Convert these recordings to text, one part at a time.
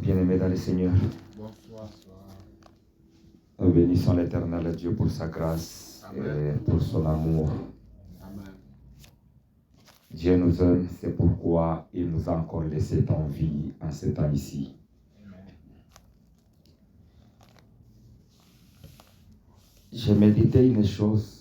Bien-aimés dans le Seigneur, nous bénissons l'Éternel Dieu pour sa grâce et pour son amour. Dieu nous aime, c'est pourquoi il nous a encore laissé en vie en ce temps ici. J'ai médité une chose.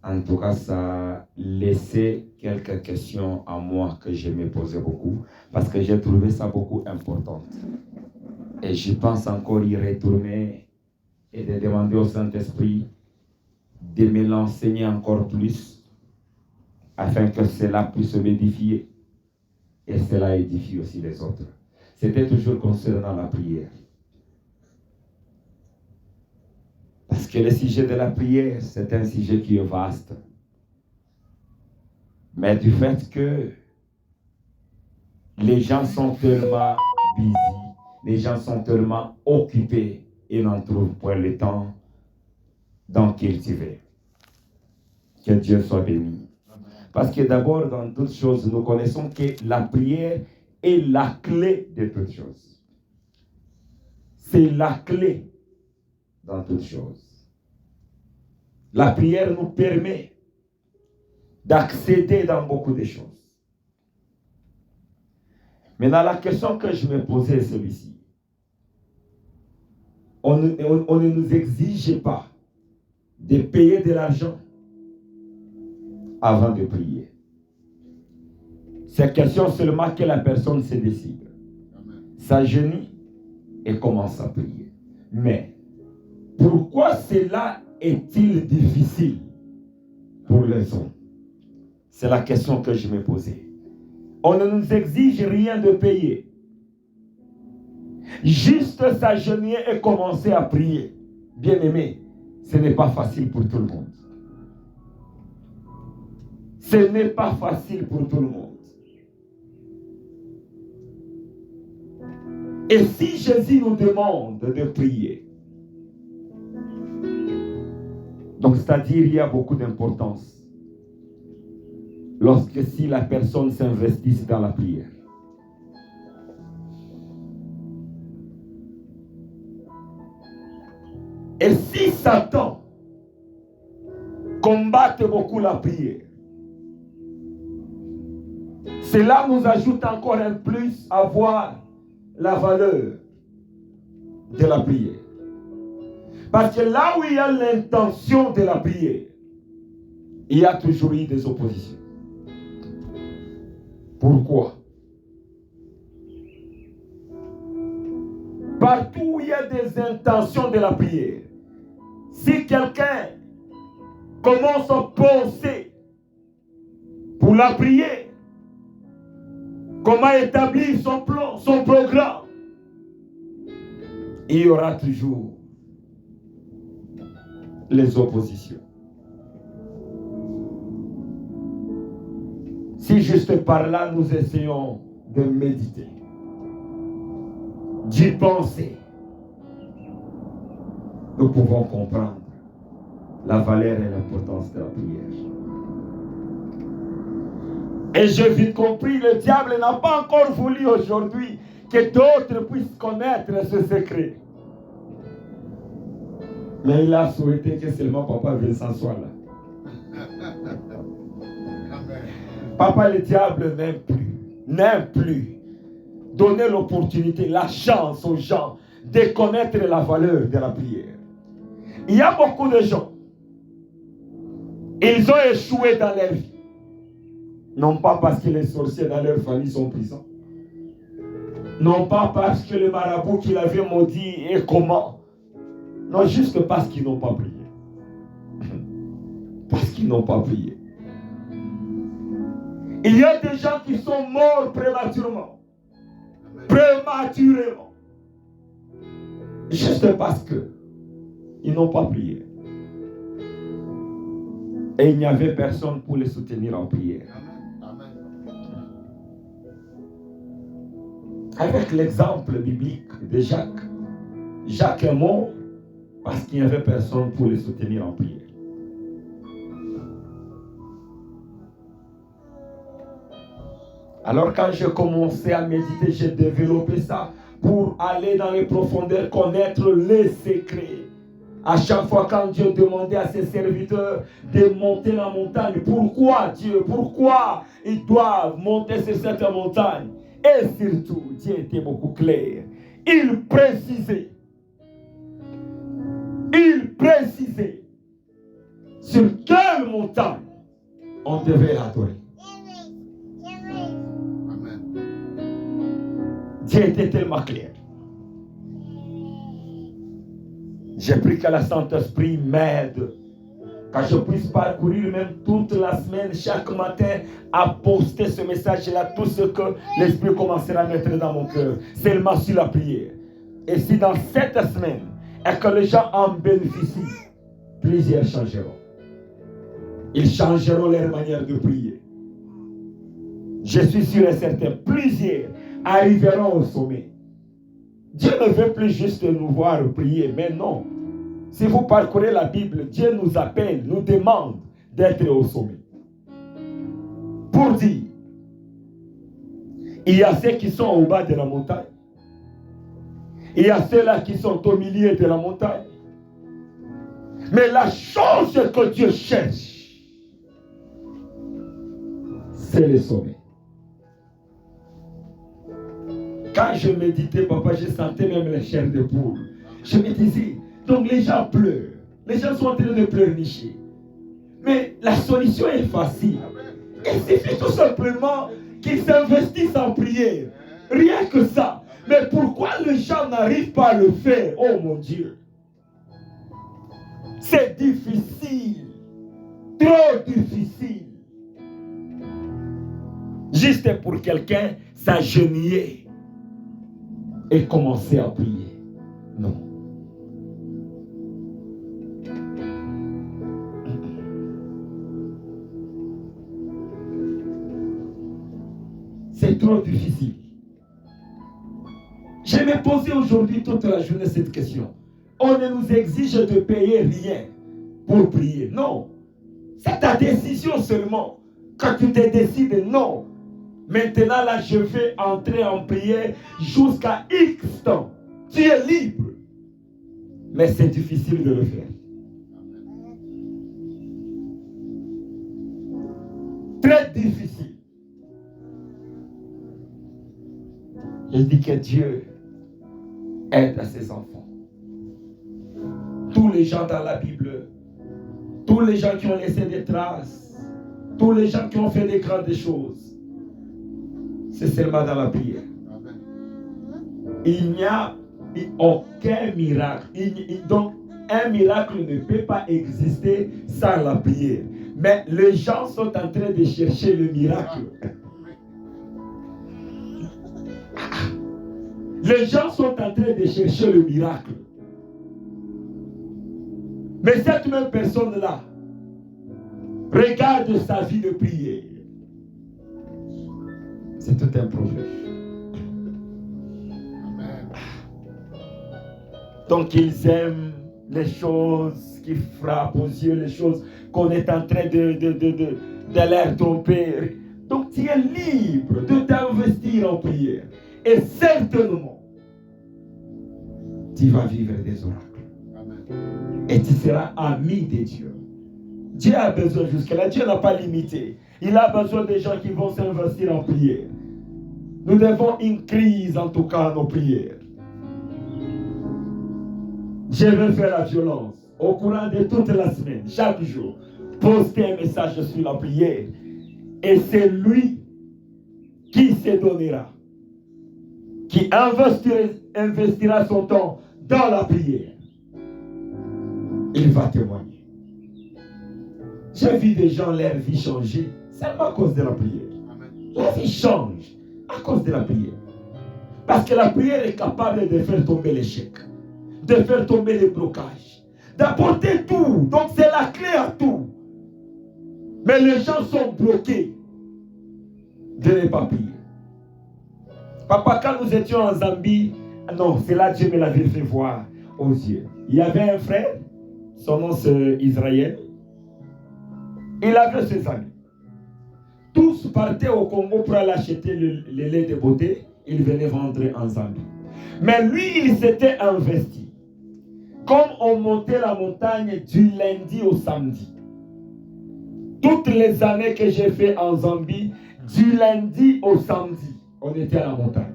En tout cas, ça a laissé quelques questions à moi que je me posais beaucoup, parce que j'ai trouvé ça beaucoup important. Et je pense encore y retourner et de demander au Saint-Esprit de me l'enseigner encore plus, afin que cela puisse m'édifier et cela édifie aussi les autres. C'était toujours concernant la prière. Parce que le sujet de la prière, c'est un sujet qui est vaste. Mais du fait que les gens sont tellement busy, les gens sont tellement occupés, ils n'en trouvent pas le temps d'en cultiver. Que Dieu soit béni. Parce que d'abord, dans toutes choses, nous connaissons que la prière est la clé de toutes choses. C'est la clé dans toutes choses. La prière nous permet d'accéder dans beaucoup de choses. Maintenant, la question que je me posais est celui-ci. On ne nous exige pas de payer de l'argent avant de prier. C'est question seulement que la personne se décide, s'agenouille et commence à prier. Mais pourquoi cela est-il difficile pour les hommes? C'est la question que je me posais. On ne nous exige rien de payer. Juste s'agenouiller et commencer à prier. Bien-aimé, ce n'est pas facile pour tout le monde. Ce n'est pas facile pour tout le monde. Et si Jésus nous demande de prier, donc c'est-à-dire il y a beaucoup d'importance lorsque si la personne s'investit dans la prière. Et si Satan combatte beaucoup la prière, cela nous ajoute encore un plus à voir la valeur de la prière. Parce que là où il y a l'intention de la prière, il y a toujours eu des oppositions. Pourquoi? Partout où il y a des intentions de la prière, si quelqu'un commence à penser pour la prière, comment établir son plan, son programme, il y aura toujours les oppositions. Si juste par là nous essayons de méditer, d'y penser, nous pouvons comprendre la valeur et l'importance de la prière. Et j'ai vite compris, le diable n'a pas encore voulu aujourd'hui que d'autres puissent connaître ce secret. Mais il a souhaité que seulement Papa Vincent soit là. Papa, le diable n'aime plus donner l'opportunité, la chance aux gens de connaître la valeur de la prière. Il y a beaucoup de gens, ils ont échoué dans leur vie. Non pas parce que les sorciers dans leur famille sont puissants. Non pas parce que le marabout qui l'avait maudit est comment. Non, juste parce qu'ils n'ont pas prié. Parce qu'ils n'ont pas prié. Il y a des gens qui sont morts prématurément. Prématurément. Juste parce que ils n'ont pas prié. Et il n'y avait personne pour les soutenir en prière. Avec l'exemple biblique de Jacques. Jacques est mort parce qu'il n'y avait personne pour les soutenir en prière. Alors quand j'ai commencé à méditer, j'ai développé ça pour aller dans les profondeurs, connaître les secrets. À chaque fois quand Dieu demandait à ses serviteurs de monter la montagne, pourquoi Dieu, pourquoi ils doivent monter sur cette montagne? Et surtout, Dieu était beaucoup clair. Il précisait sur quelle montagne on devait l'adorer. Dieu était tellement clair. J'ai pris que le Saint-Esprit m'aide, que je puisse parcourir même toute la semaine, chaque matin, à poster ce message-là, tout ce que l'Esprit commencera à mettre dans mon cœur, seulement sur la prière. Et si dans cette semaine, et que les gens en bénéficient, plusieurs changeront. Ils changeront leur manière de prier. Je suis sûr et certain, plusieurs arriveront au sommet. Dieu ne veut plus juste nous voir prier, mais non. Si vous parcourez la Bible, Dieu nous appelle, nous demande d'être au sommet. Pour dire, il y a ceux qui sont au bas de la montagne. Il y a ceux-là qui sont au milieu de la montagne. Mais la chose que Dieu cherche, c'est le sommet. Quand je méditais, papa, je sentais même les chairs de poule. Je me disais, donc les gens pleurent. Les gens sont en train de pleurnicher. Mais la solution est facile. Il suffit tout simplement qu'ils s'investissent en prière. Rien que ça. Mais pourquoi les gens n'arrivent pas à le faire? Oh mon Dieu. C'est difficile. Trop difficile. Juste pour quelqu'un s'agenouiller et commencer à prier. Non. C'est trop difficile. Je me posais aujourd'hui toute la journée cette question. On ne nous exige de payer rien pour prier. Non. C'est ta décision seulement. Quand tu te décides, non. Maintenant, là, je vais entrer en prière jusqu'à X temps. Tu es libre. Mais c'est difficile de le faire. Très difficile. Je dis que Dieu aide à ses enfants. Tous les gens dans la Bible, tous les gens qui ont laissé des traces, tous les gens qui ont fait des grandes choses, c'est seulement dans la prière. Il n'y a aucun miracle. Donc, un miracle ne peut pas exister sans la prière. Mais les gens sont en train de chercher le miracle. Les gens sont en train de chercher le miracle. Mais cette même personne-là, regarde sa vie de prière. C'est tout un problème. Donc ils aiment les choses qui frappent aux yeux, les choses qu'on est en train de leur tromper. Donc tu es libre de t'investir en prière. Et certainement, tu vas vivre des oracles. Et tu seras ami de Dieu. Dieu a besoin jusque-là. Dieu n'a pas limité. Il a besoin des gens qui vont s'investir en prière. Nous devons une crise en tout cas en nos prières. Je vais faire la violence au courant de toute la semaine, chaque jour. Poster un message sur la prière. Et c'est lui qui se donnera, qui investira son temps dans la prière. Il va témoigner. J'ai vu des gens, leur vie changer seulement à cause de la prière. La vie change à cause de la prière. Parce que la prière est capable de faire tomber l'échec, de faire tomber les blocages, d'apporter tout. Donc c'est la clé à tout. Mais les gens sont bloqués de ne pas prier. Papa, quand nous étions en Zambie, non, c'est là que Dieu me l'avait fait voir aux yeux. Il y avait un frère, son nom c'est Israël. Il avait ses amis. tous partaient au Congo pour aller acheter le lait de beauté. Ils venaient vendre en Zambie. Mais lui, il s'était investi. Comme on montait la montagne du lundi au samedi. Toutes les années que j'ai fait en Zambie, du lundi au samedi, on était à la montagne.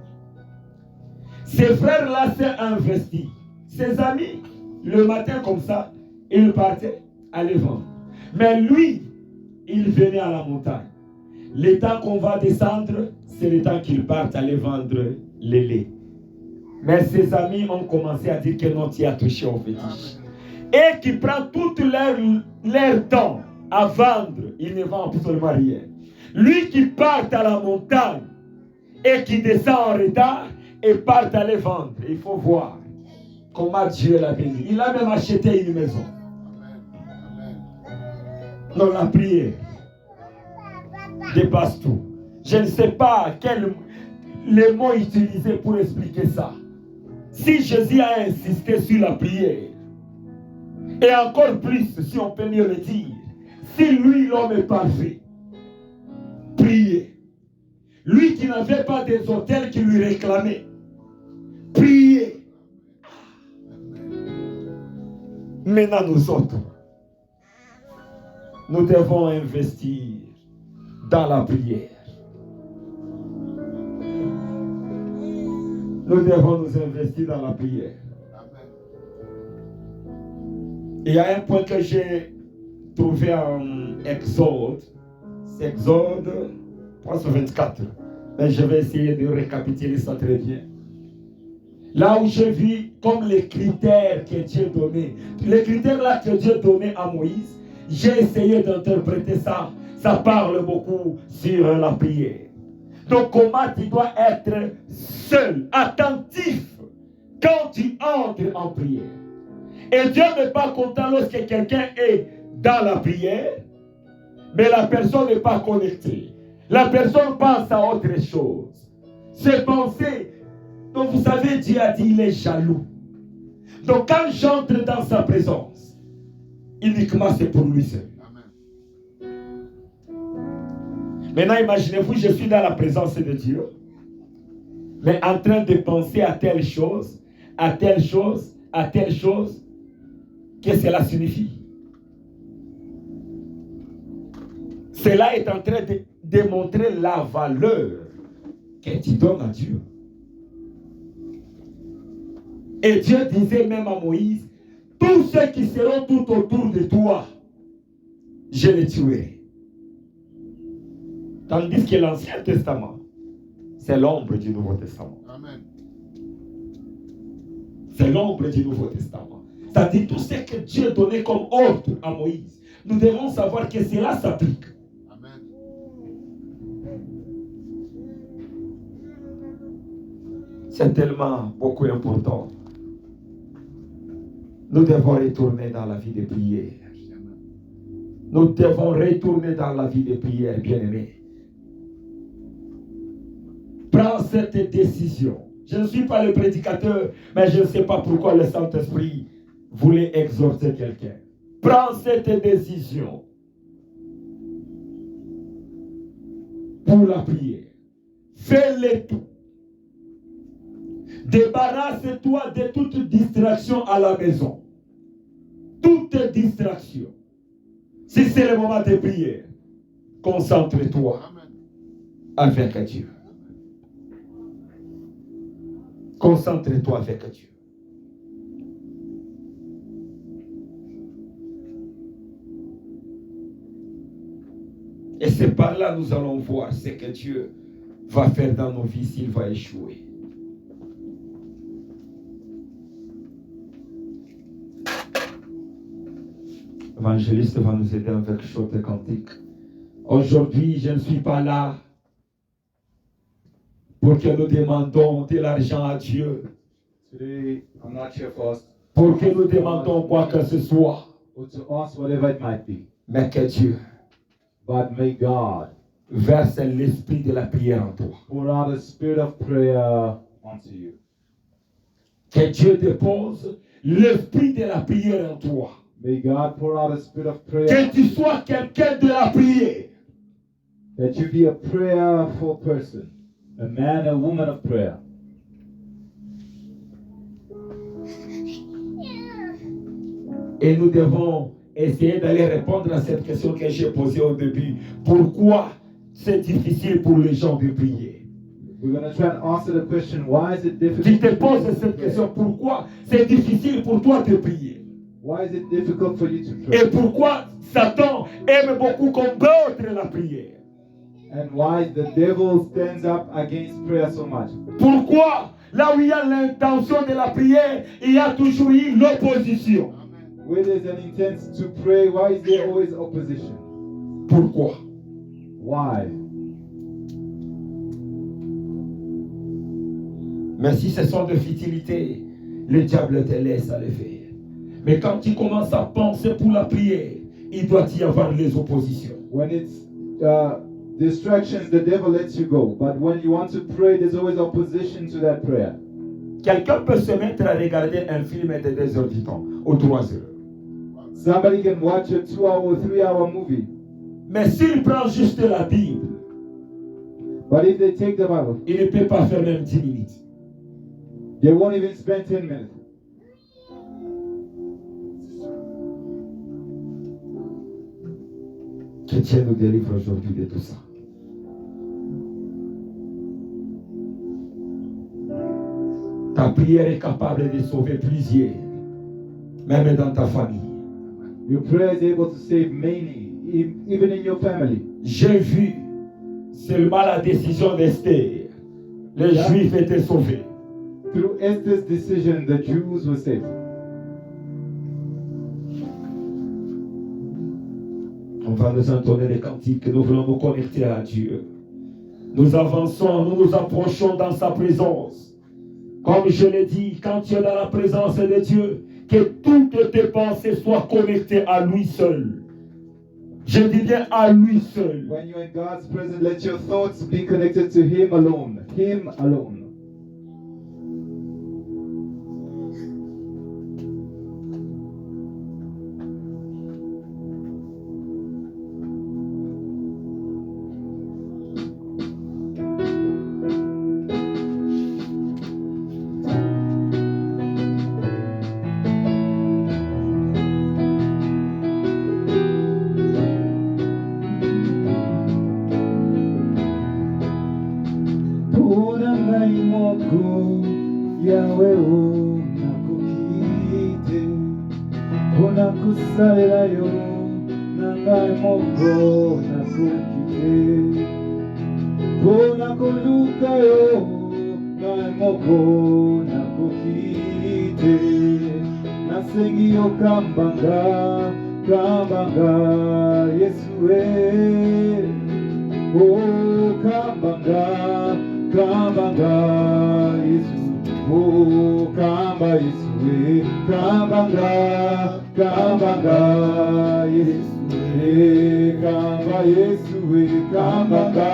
Ces frères-là s'est investi. Ses amis, le matin comme ça, ils partaient aller vendre. Mais lui, il venait à la montagne. Le temps qu'on va descendre, c'est le temps qu'il parte aller vendre le lait. Mais ses amis ont commencé à dire que non, tu as touché au fétiche. Et qui prend tout leur temps à vendre, il ne vend absolument rien. Lui qui part à la montagne et qui descend en retard et part aller vendre, il faut voir comment Dieu l'a béni. Il a même acheté une maison. Non, la prière dépasse tout. Je ne sais pas quel les mots utilisés pour expliquer ça. Si Jésus a insisté sur la prière, et encore plus, si on peut mieux le dire, si lui, l'homme est parfait, priez. Lui qui n'avait pas des hôtels qui lui réclamaient, priez. Maintenant, nous autres, nous devons investir dans la prière. Nous devons nous investir dans la prière. Il y a un point que j'ai trouvé en Exode. C'est Exode 324. Mais je vais essayer de récapituler ça très bien. Là où j'ai vu comme les critères que Dieu donnait. Les critères là que Dieu donnait à Moïse, j'ai essayé d'interpréter ça. Ça parle beaucoup sur la prière. Donc comment tu dois être seul, attentif quand tu entres en prière. Et Dieu n'est pas content lorsque quelqu'un est dans la prière, mais la personne n'est pas connectée. La personne pense à autre chose. Ses pensées. Donc vous savez, Dieu a dit, il est jaloux. Donc quand j'entre dans sa présence, uniquement c'est pour lui seul. Maintenant, imaginez-vous, je suis dans la présence de Dieu, mais en train de penser à telle chose, à telle chose, à telle chose. Qu'est-ce que cela signifie? Cela est en train de démontrer la valeur que tu donnes à Dieu. Et Dieu disait même à Moïse, tous ceux qui seront tout autour de toi, je les tuerai. Tandis que l'Ancien Testament, c'est l'ombre du Nouveau Testament. Amen. C'est l'ombre du Nouveau Testament. C'est-à-dire tout ce que Dieu donnait comme ordre à Moïse. Nous devons savoir que cela s'applique. Amen. C'est tellement beaucoup important. Nous devons retourner dans la vie de prière. Nous devons retourner dans la vie de prière, bien-aimés. Prends cette décision. Je ne suis pas le prédicateur, mais je ne sais pas pourquoi le Saint-Esprit voulait exhorter quelqu'un. Prends cette décision pour la prière. Fais-le tout. Débarrasse-toi de toute distraction à la maison. Toute distraction. Si c'est le moment de prière, concentre-toi avec Dieu. Concentre-toi avec Dieu. Et c'est par là que nous allons voir ce que Dieu va faire dans nos vies s'il va échouer. L'évangéliste va nous aider avec chant de cantique. Aujourd'hui, je ne suis pas là pour que nous demandons de l'argent à Dieu. Today, I'm not here for us. Pour que nous demandons quoi que ce soit. Or to ask whatever it might be. Mais que Dieu But may God verse l'esprit de la prière en toi. pour out a spirit of prayer onto you. Que Dieu dépose l'esprit de la prière en toi. May God pour out a spirit of prayer. Que tu sois quelqu'un de la prière. that you be a prayerful person, a man, a woman of prayer. Et nous devons essayer d'aller répondre à cette question que j'ai posée au début. Pourquoi c'est difficile pour les gens de prier? We're going to try and answer the question, why is it difficult? Tu te poses cette question, pourquoi c'est difficile pour toi de prier? Why is it difficult for you to pray? Et pourquoi Satan aime beaucoup combattre la prière? And why the devil stands up against prayer so much? Pourquoi là où il y a l'intention de la prière, il y a toujours eu l'opposition? Where there's an intent to pray, why is there always opposition? Pourquoi? Why? Mais si ce sont des futilités, le diable te laisse à le faire. Mais quand tu commences à penser pour la prière, il doit y avoir les oppositions. When it's distractions, the devil lets you go. But when you want to pray, there's always opposition to that prayer. Quelqu'un peut se mettre à regarder un film de 2 heures du temps, ou 3 heures. Somebody can watch a 2-hour or 3-hour movie. Mais s'il prend juste la Bible, But if they take the Bible, il ne peut pas faire même 10 minutes. they won't even spend 10 minutes. Que Dieu nous délivre aujourd'hui de tout ça. Ta prière est capable de sauver plusieurs, même dans ta famille. Your prayer is able to save many, even in your family. J'ai vu seulement la décision d'Esther. Les Juifs étaient sauvés. Through Esther's decision, the Jews were saved. On va nous entonner les cantiques, nous voulons nous connecter à Dieu. Nous avançons, nous nous approchons dans sa présence. Comme je l'ai dit, quand tu es dans la présence de Dieu, que toutes tes pensées soient connectées à lui seul. Je dis bien à lui seul. When you're in God's presence, let your thoughts be connected to Him alone. Him alone. Kusalelayo nangai moko nakukite Pona kolukayo ngai moko nakukite Nasengi yo kambanga Yesue Oh kambanga Yesu Oh kamba Yesue kambanga Yesue kamba Yesue kambanga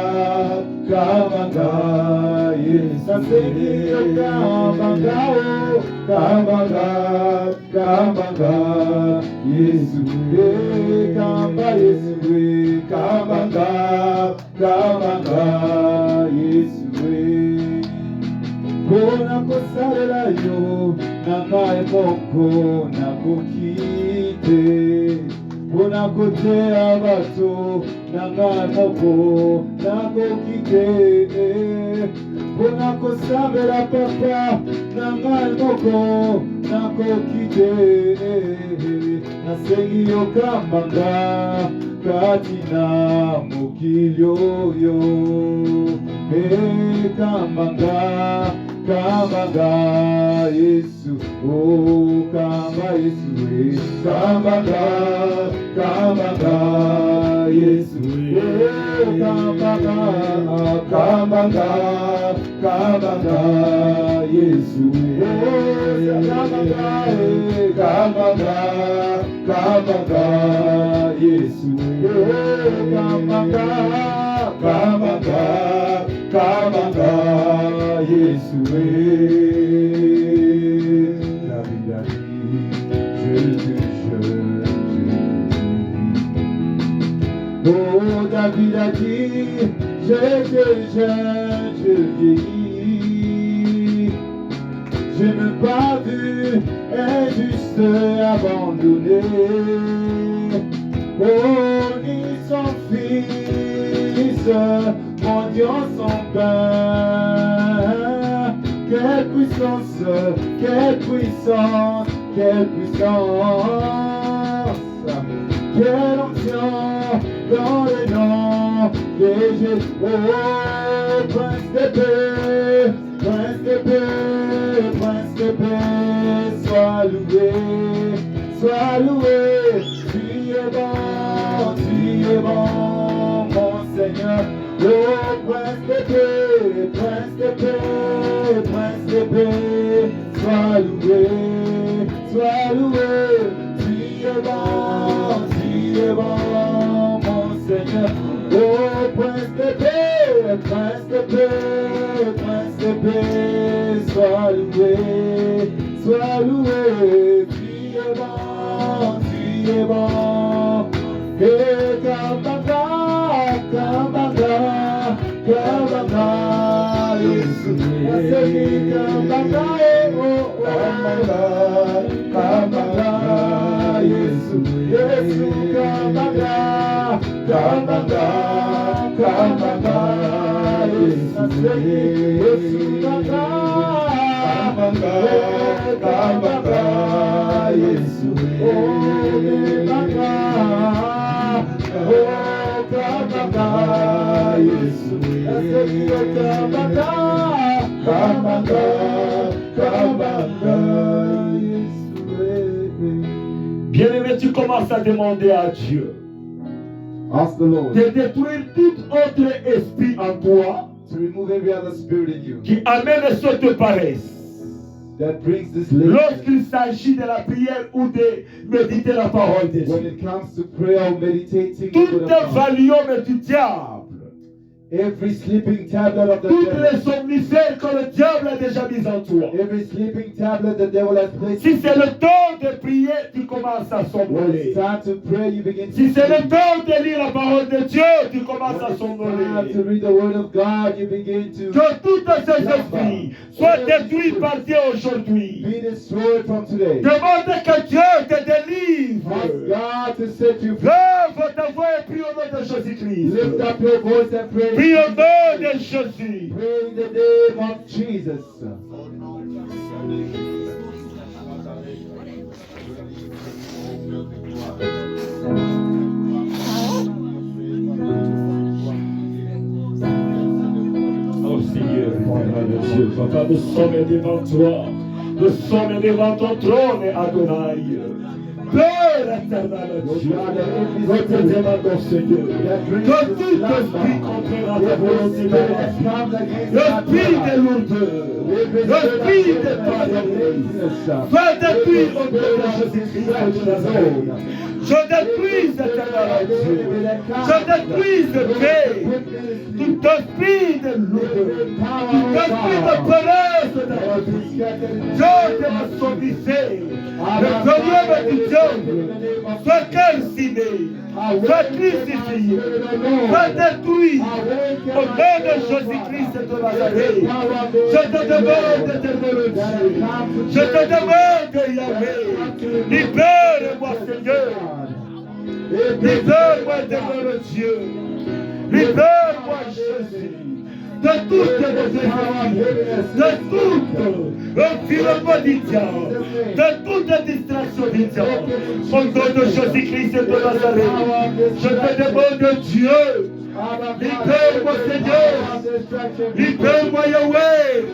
Yesu Nasengi yo kambanga Yesu kamba Yesue kambanga Yesue Pona kosalelayo nangai moko nakukite Pona kotea bato nangai moko nakukite Pona kosambela papa nangai moko nakukite Nasengi yo kambanga katina mokili oyo kambanga Yesu oh kamba Yesu kambanga Yesu oh kambanga Yesu oh kambanga Yesu oh kambanga Yesu Oh, David a dit, j'étais jeune, je vieillis. Je n'ai pas vu injuste abandonné. Oh, ni son fils, mendiant son pain. Quelle puissance, quelle puissance, quelle puissance. Quelle onction dans le nom de Jésus. Oh, Prince de paix, Prince de paix, Prince de paix, sois loué, tu es bon, mon Seigneur. Oh, Prince de paix, Prince de paix, Prince de paix, sois loué, tu es bon, mon Seigneur. Oh, Prince de paix, Prince de paix, Prince de paix, sois loué, tu es bon, et Kambanga, Yesu, Kambanga, Kambanga, Yesu, Kambanga, Yesu, Bien-aimé, tu commences à demander à Dieu ask the Lord de détruire tout autre esprit en toi to remove every other spirit in you qui amène cette paresse. that brings this laziness. Lorsqu'il s'agit de la prière ou de méditer la parole de When Dieu, it comes to prayer or meditating, tout the word of God, valium du diable, every sleeping tablet of the toutes devil, les somnifères que le diable a déjà mises en toi. every sleeping tablet the devil has placed Si in c'est you. le temps de prier, tu commences à When somnoler. it's time to pray, you begin to Si c'est le sleep. temps de lire la parole de Dieu, tu commences à When it's time to somnoler. read the word of God, you begin to Que tous ces esprits soient détruits par Dieu aujourd'hui. be destroyed from today. Demande que Dieu te Ask délivre. God to set you free. Lève ta voix et prie au nom de Lift Jésus-Christ. up your voice and pray. Prie au nom de Jésus. Pray in the name of Jesus. Oh Seigneur, éternel de Dieu, papa, nous sommes devant toi. Nous sommes devant ton trône, Adonai. Père éternel de Dieu, nous te demandons, Seigneur, que tout esprit contraire à ta volonté de l'esprit de lourdeur, l'esprit de paresse, va détruire au nom de Jésus-Christ de Nazareth. Je détruis éternel Dieu. Je détruis ce paix. Tout esprit de lourdeur, tout esprit de paresse de la vie. Dieu de la somnité, le volume du diable, soit calciné, soit crucifié, soit détruit au nom de Jésus-Christ de Nazareth. Je te demande, éternel Dieu, je te demande, Yahweh, libère-moi, Seigneur. Libère-moi, éternel Dieu. Libère-moi, Jésus. De toutes les esprits, de tout environnement du diable, de toute distraction du diable. Au nom de Jésus-Christ de Nazareth, je te demande, Dieu, libère-moi, Seigneur. Libère-moi, Yahweh.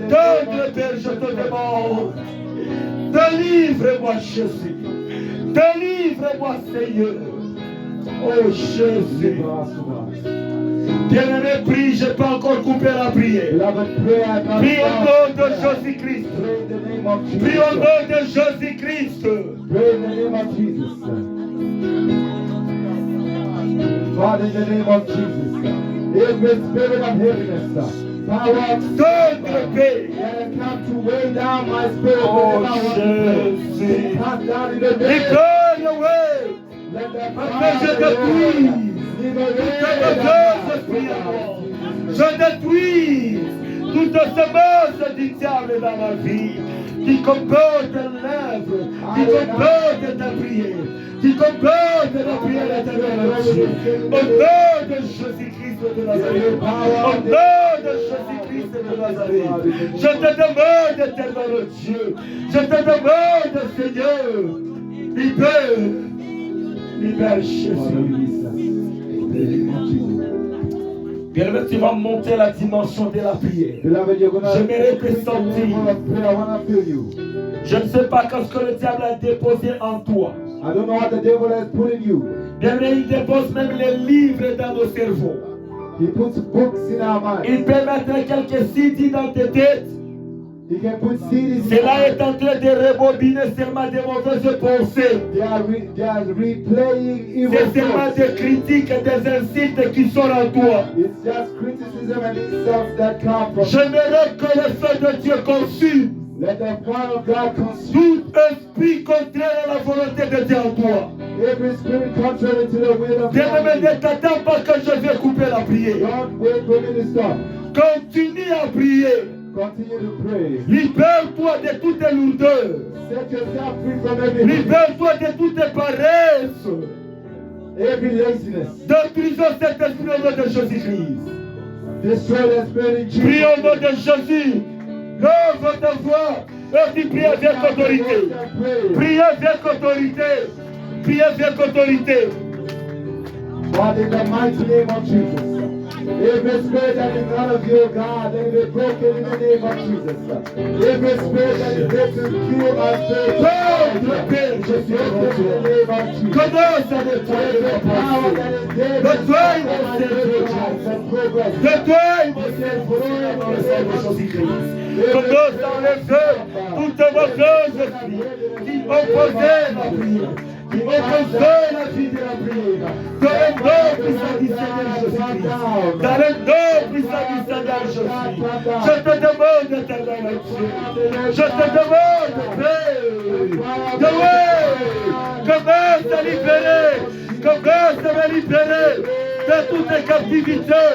Donne, Père, je te demande. Délivre-moi, Jésus. Délivre-moi, Seigneur. Oh, Jésus. Bien-aimé, prie, je n'ai pas encore coupé la prière. Prie au nom de Jésus-Christ. Prie au nom de Jésus-Christ. Pray in the name of Jesus. Father, in the name of Jesus. Every spirit of heaviness, power of Donne paix. that has come to weigh down my spirit Oh, whenever I want to pray. Jésus. Cast down in the name. Libère, Yahweh. Let Afin que je détruise toute mauvaise esprit en moi. Je détruis toute semence du diable dans ma vie, qui comporte l'œuvre, qui comporte ta prière, qui comporte la prière éternelle de Dieu. Au nom de Jésus-Christ de Nazareth, au nom de Jésus-Christ de Nazareth, je te demande, éternel Dieu, je te demande, Seigneur, libère Jésus. Bien-aimé, tu vas monter la dimension de la prière. J'aimerais te sentir. Je ne sais pas ce que le diable a déposé en toi. I don't know what the devil has put in you. Bien-aimé, il dépose même les livres dans nos cerveaux. He puts books in our minds. Il peut mettre quelques CD dans tes têtes. He can put CDs. Cela est en train de rebobiner seulement des mauvaises pensées. They are replaying evil C'est seulement thoughts. des critiques et des insultes qui sont en toi. It's just criticism and insults that come from. J'aimerais que le feu de Dieu consume Let the fire of God consume tout esprit contraire à la volonté de Dieu en toi. every spirit contrary to the will of Bien-aimé, God. ne t'attends pas que je vais couper la prière. Don't wait for me to stop. Continue à prier. Continue to pray. Libère-toi de toutes tes lourdeurs. Set yourself free from everything. Libère-toi de toutes tes paresses. Every laziness. Détruisons cet esprit au nom de Jésus-Christ. Destroy that spirit in Jesus. Prie au nom de Jésus. Lève ta voix et dis prie avec autorité. Priez avec autorité. Priez avec autorité. God, in the mighty name of Jesus. Every spirit that is not of you, God, let it be broken in the name of Jesus. Every spirit that is there to kill my spirit, Notre Père, je suis broken in heureux. the name of Jesus. Commence à nettoyer Every mon power that pensée. is there Nettoie to mon cerveau. and progress. Nettoie mon cerveau dans le sang de Jésus-Christ. Commence à enlever toute mauvaise esprit qui opposait la prière, qui opposait la vie de la prière. Dans le nom puissant du Seigneur Jésus-Christ. Dans le nom puissant du Seigneur Jésus. Je te demande, éternel Dieu. Je te demande, Père. Commence à libérer. Commence à me libérer de toutes les captivités,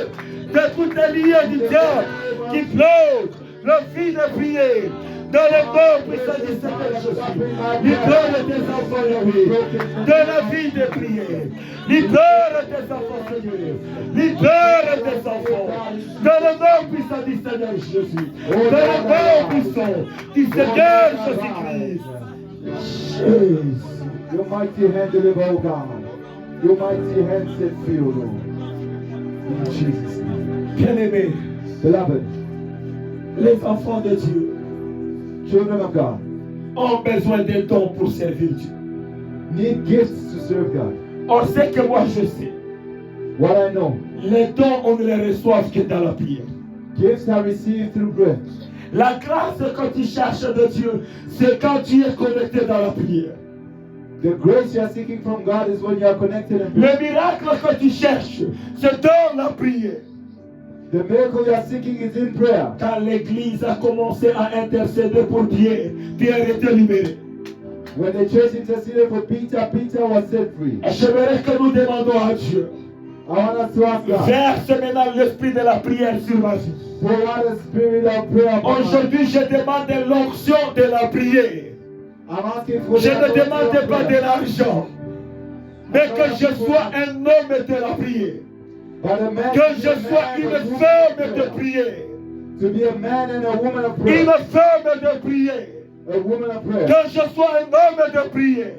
de toutes les liens du diable qui bloquent la vie de prier. Dans le nom puissant du Seigneur Jésus. Libère tes enfants, Yahweh, de la vie de prier. Libère tes enfants, Seigneur. Libère tes enfants. Dans le nom puissant du Seigneur Jésus. Dans le nom puissant du Seigneur Jésus-Christ. Jésus. Your mighty hand deliver, oh God. Your mighty hand set free, oh Lord. In Jesus' name. Bien-aimés, Beloved, les enfants de Dieu children of God, ont besoin des dons pour servir Dieu. need gifts to serve God. Or, ce que moi je sais, What I know, les dons, on ne les reçoit que dans la prière. gifts are received through prayer. La grâce que tu cherches de Dieu, c'est quand tu es connecté dans la prière. The grace you are seeking from God is when you are connected in prayer. Le miracle que tu cherches, c'est dans la prière. The miracle you are seeking is in prayer. Quand l'Église a commencé à intercéder pour Pierre, Pierre était libéré. When the church interceded for Peter, Peter was set free. Et j'aimerais que nous demandons à Dieu, I want us to ask God, verse maintenant l'esprit de la prière sur ma vie. pour what the spirit of prayer upon us. Aujourd'hui, je demande l'onction de la prière. I'm asking for Je the ne anointing demande of pas de prayer. l'argent, mais que je sois un homme de la prière. But a man Que to be je a sois man une or woman femme of de prayer. prière. To be a man and a woman of Une prayer. femme de prière. A woman of prayer. Que je sois un homme de prière.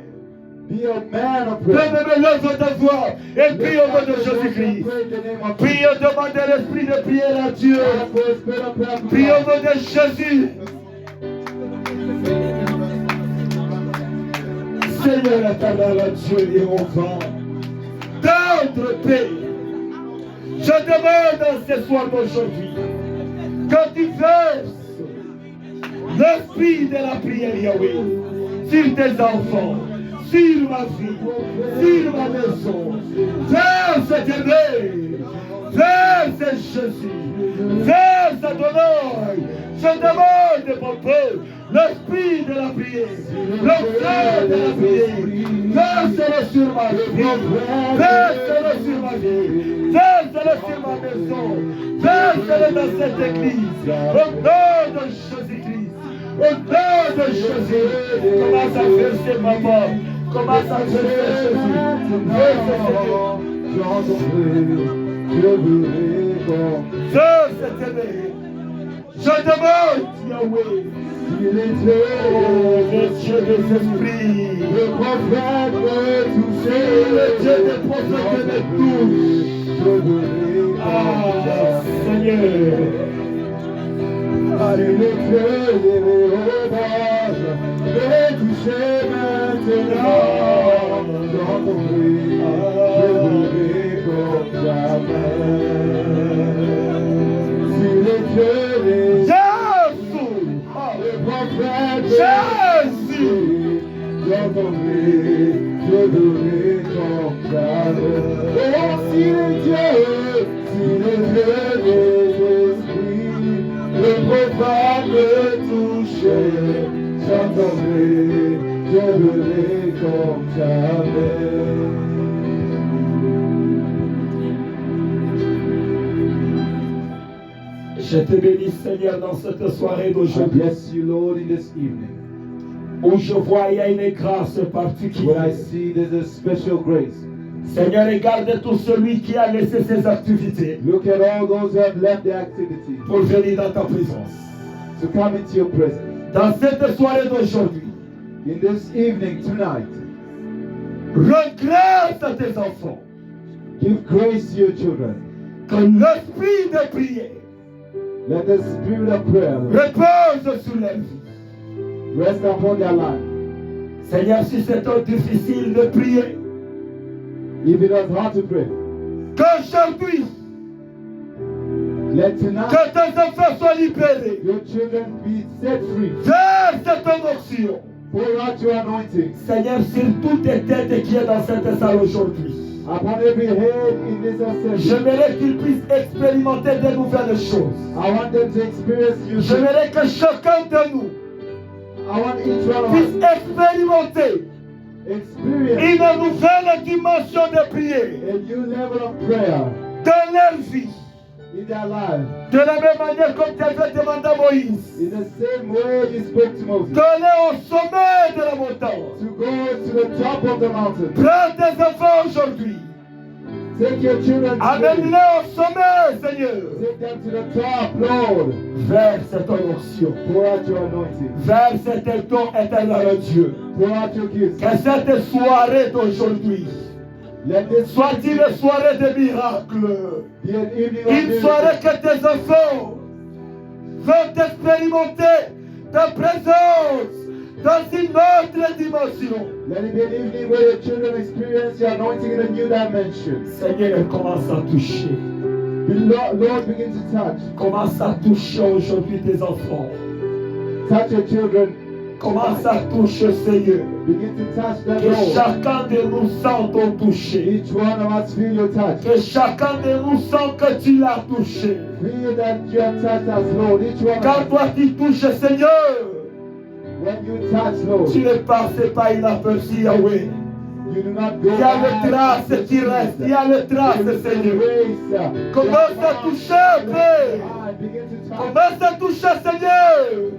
Be a man of prayer. Donne-moi l'œuvre de voix et prie au nom de Jésus-Christ. Prie au demande de l'esprit de prière à Dieu. Prie au nom de Jésus. Seigneur éternel, Dieu Jéhovah, notre Père, je demande ce soir d'aujourd'hui que tu verses l'esprit de la prière, Yahweh, sur tes enfants, sur ma vie, sur ma maison. Verse Dieu, verse Jésus, verse Adonai. Je demande, mon Père, l'esprit de la prière, le feu de la prière. Verse-le sur ma vie, verse-le sur ma vie, verse-le sur ma maison, verse-le dans cette église. Au nom de Jésus-Christ, au nom de Jésus, commence à verser papa, commence à verser Jésus. Verse Seigneur, je demande Yahweh. Il est Dieu, le Dieu des esprits, le prophète veut toucher, le Dieu des prophètes de tous. Je veux Ah, Seigneur, allez le Dieu des rebages, les toucher maintenant, dans ton prix, je veux comme jamais. S'il est Dieu des Jésus, dans ton prix, je veux comme jamais. Oh, s'il est Dieu des esprits, le profane me toucher, j'entendrai, je verrai comme jamais. Je te bénis, Seigneur, dans cette soirée I d'aujourd'hui, bless you, Lord, in this evening. où je vois il y a une grâce When I particulière. see there's a special grace. Seigneur, regarde tout celui qui a laissé ses activités Look at all those who have left their activities pour venir dans ta présence. to come into your presence. Dans cette soirée d'aujourd'hui, In this evening, tonight, rends grâce à tes enfants, give grace to your children. que l'esprit de prière Let the spirit of prayer repose sur leur vie. rest upon their life. Seigneur, si c'est trop difficile de prier, If it is hard to pray, qu'aujourd'hui, let tonight que tes enfants soient libérés. your children be set free. Verse ton onction, Pour out your anointing Seigneur, sur toutes les têtes qui est dans cette salle aujourd'hui. upon every head in this assembly. J'aimerais qu'ils puissent expérimenter de nouvelles choses. I want them to experience you. J'aimerais que chacun de nous I want each one of puisse us expérimenter experience une nouvelle dimension de prière a new level of prayer dans leur vie. in their life. De la même manière comme tu avais demandé à Moïse In the same way you spoke to Moses, d'aller au sommet de la montagne. to go to the top of the mountain. Prends tes enfants aujourd'hui. Take your children today. Amène-les au sommet, Seigneur. Take them to the top, Lord. Verse ton onction. Pour out your anointing. Verse tes dons éternel Dieu. Pour out your gifts. Que cette soirée d'aujourd'hui Let this soit une soirée de miracles. be an evening of Une soirée miracles. que tes enfants vont expérimenter ta présence dans une autre dimension. Let it be an evening where your children experience your anointing in a new dimension. Seigneur, commence à toucher. Lord, begin to touch. Commence à toucher aujourd'hui tes enfants. Touch your children. Commence à toucher, Seigneur. Begin to touch them, Que Lord. chacun de nous sente ton toucher. Each one of us feel your touch. Que chacun de nous sente que tu l'as touché. Feel that you have touched us, Lord. Each one Quand of us. toi tu touches, Seigneur, When you touch, Lord, tu ne passes pas inaperçu, Yahweh. you do not go Il y a le by. trace qui reste. Il y a le trace, Seigneur. Grace. Commence à toucher, Père. Begin to touch. Commence à toucher, Seigneur.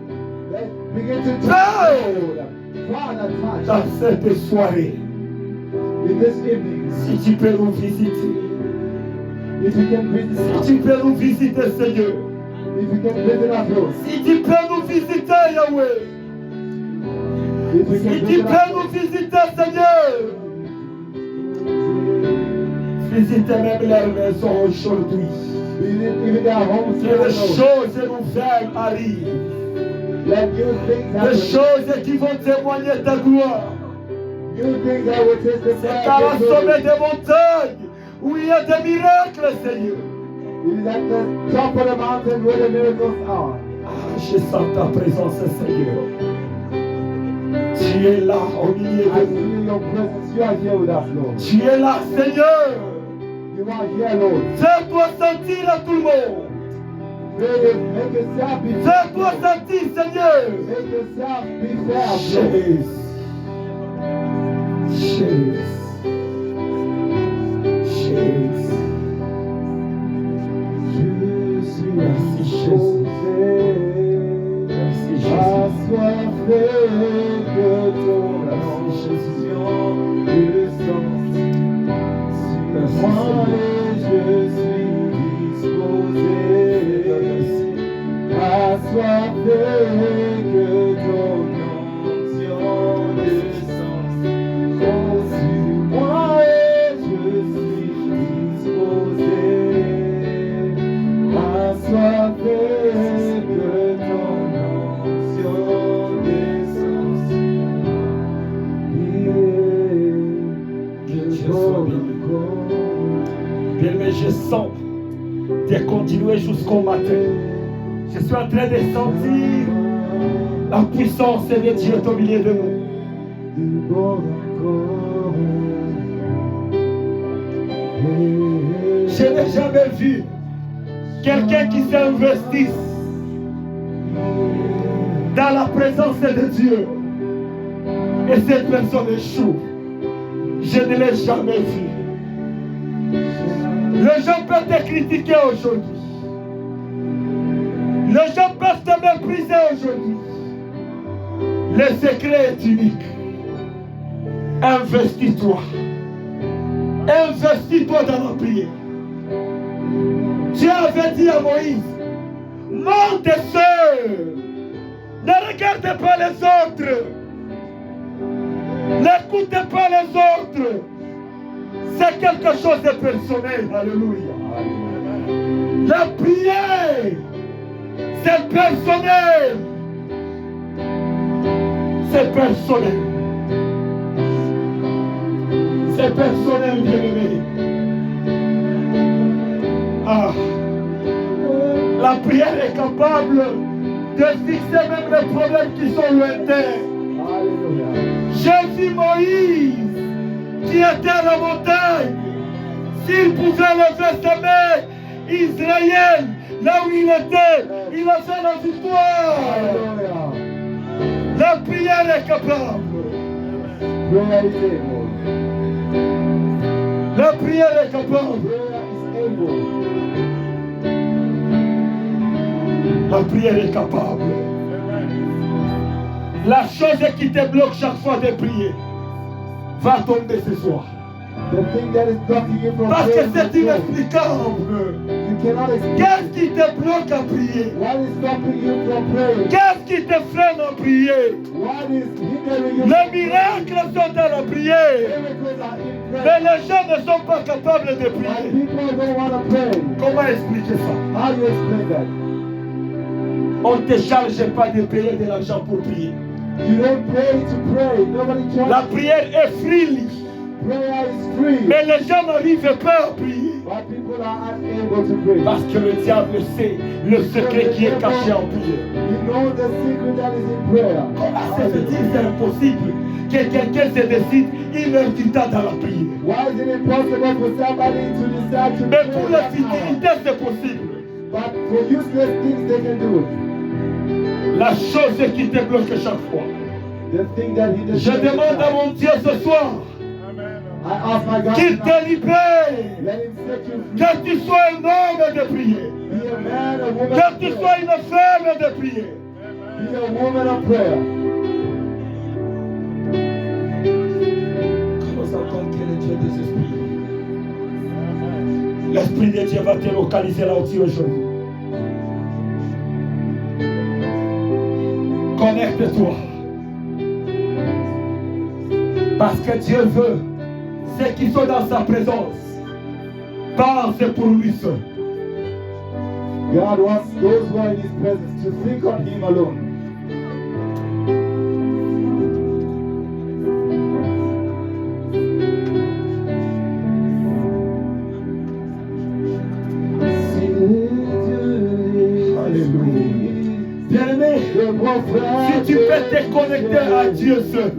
Begin to touch, Pray. Lord. Father, touch. Dans cette soirée, In this evening, si tu peux nous visiter, if you can visit us, si tu peux nous visiter, Seigneur, if you can visit us, Lord, si tu peux nous visiter, Yahweh, if you si can tu visit peux us, nous visiter, Seigneur, visite même leur maison aujourd'hui. even their homes, Que les Lord, choses nouvelles arrivent, let new things des happen. choses qui vont témoigner ta gloire. New things that will C'est testify à la of your sommet glory. des montagnes où il y a des miracles, Seigneur. It is at the top of the mountain where the miracles are. Ah, je sens ta présence, Seigneur. Tu es là au milieu I de nous. feel your presence. You are here with us, Lord. Tu es là, Seigneur. You are here, Lord. Fais-toi sentir à tout le monde. Make yourself be Fais-toi sentir, Seigneur. Make yourself be felt. Jesus. Jesus. Jesus. Merci, Jésus. Merci, Jésus. Assoiffé que ton onction descende sur moi et je suis disposé. Assoiffé que ton onction descende sur moi et je suis disposé. Assoiffé que ton onction descende Que Dieu soit béni. Bien-aimé, je sens de continuer jusqu'au matin. Je suis en train de sentir la puissance de Dieu au milieu de nous. Je n'ai jamais vu quelqu'un qui s'investisse dans la présence de Dieu et cette personne échoue. Je ne l'ai jamais vu. Les gens peuvent te critiquer aujourd'hui. Les gens peuvent te mépriser aujourd'hui. Le secret est unique. Investis-toi. Investis-toi dans la prière. Dieu avait dit à Moïse, monte seul. Ne regardez pas les autres. N'écoutez pas les autres. C'est quelque chose de personnel. Alléluia. La prière, c'est personnel. C'est personnel. C'est personnel, bien-aimé. Ah. La prière est capable de fixer même les problèmes qui sont lointains. J'ai vu Moïse qui était à la montagne. S'il pouvait lever sa main, Israël, là où il était, il a fait la victoire. La prière est capable. La prière est capable. La prière est capable. La chose qui te bloque chaque fois de prier va tomber ce soir. Parce que c'est inexplicable. Qu'est-ce qui te bloque à prier? Qu'est-ce qui te freine à prier? Les miracles sont dans la prière. Mais les gens ne sont pas capables de prier. Comment expliquer ça? On ne te charge pas de payer de l'argent pour prier. La prière est free. Mais les gens n'arrivent pas à prier. Parce que le diable sait le secret qui est caché en prière. Comment ça veut dire que c'est impossible que quelqu'un se décide 1 heure du temps dans la prière? Mais pour la futilité, c'est possible. La chose qui te bloque chaque fois. Je demande à mon Dieu ce soir qu'il te libère, que tu sois un homme de prière, que tu sois une femme de prière. Comment s'entendre qu'il est Dieu des esprits? L'Esprit de Dieu va te localiser là aussi aujourd'hui. Connecte-toi. Parce que Dieu veut ceux qui sont dans sa présence. Pense pour lui seul. God wants those who are in His presence to think on Him alone. Alléluia. Bien-aimé, si tu peux te connecter à Dieu seul,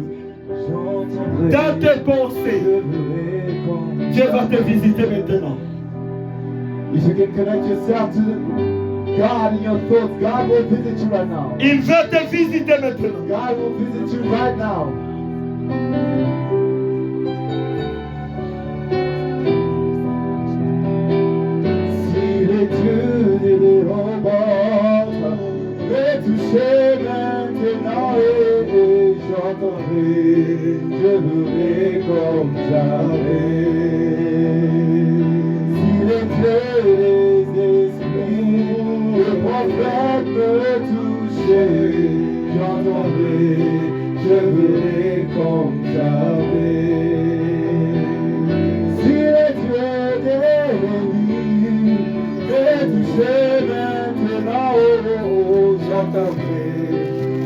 dans tes pensées, Dieu va te visiter maintenant. If you can connect yourself to God in your thoughts, God will visit you right now. Il veut te visiter maintenant. God will visit you right now. Si les dieux des remords me toucher maintenant et j'entendrai, je verrai comme jamais. Si les dieux des esprits, le prophète me toucher, j'entendrai, je verrai comme jamais. Si les dieux des lits me toucher maintenant, j'entendrai,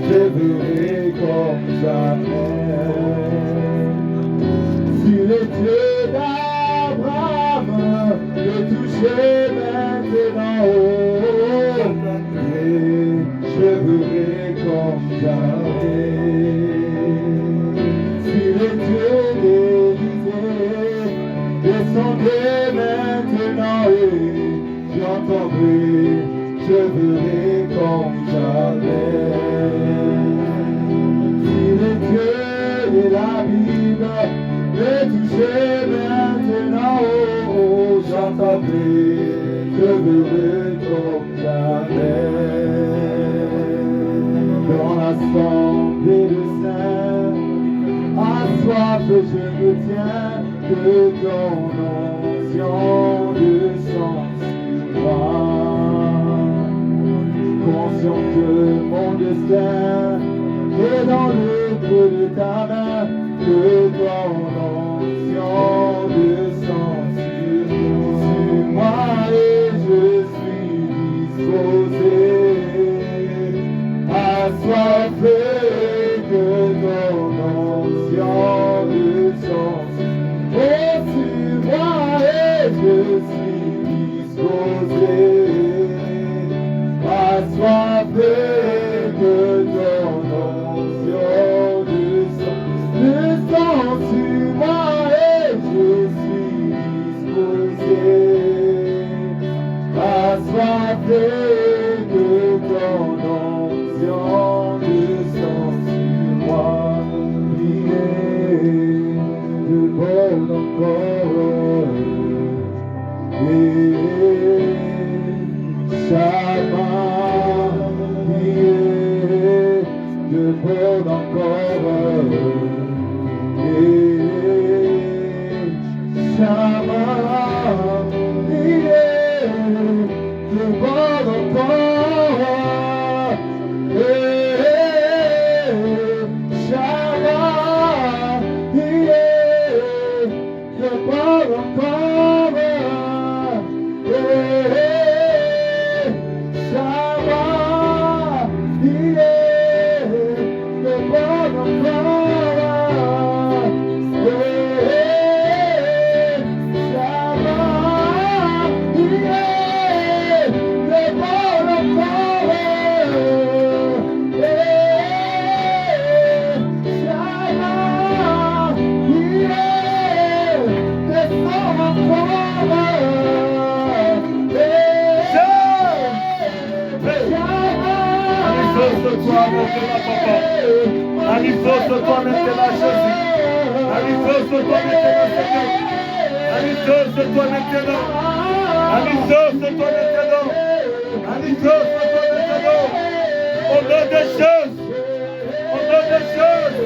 je verrai comme jamais. Si les dieux d'Abraham me toucher maintenant, je verrai comme jamais. Si les dieux d'Élysée descendaient maintenant, j'entendrai, je verrai comme jamais. Si les dieux de la Bible me touchaient maintenant, j'entendrai, je verrai comme jamais. Dans l'assemblée de saints, assoif je me tiens, que ton onction descende sur moi. Conscient que mon destin est dans le creux de ta main, que ton onction descende sur moi et je suis disposé, assoiffé, que ton onction descende sur moi et je suis disposé, assoiffé, que ton onction descend sur moi et je suis disposé, assoiffé, que ton onction descend sur moi. Priez de bon encore et Shabbat, priez de bon encore et Shabbat, priez de bon encore et Shabbat, priez de bon encore et Shabbat, priez de bon encore et Shabbat, priez de bon encore et Shabbat, priez de bon Manifeste-toi maintenant, papa. Manifeste-toi maintenant, Jésus. Manifeste-toi maintenant, Seigneur. Manifeste-toi maintenant. Manifeste-toi maintenant. Manifeste-toi maintenant. Au nom des choses. Au nom des choses.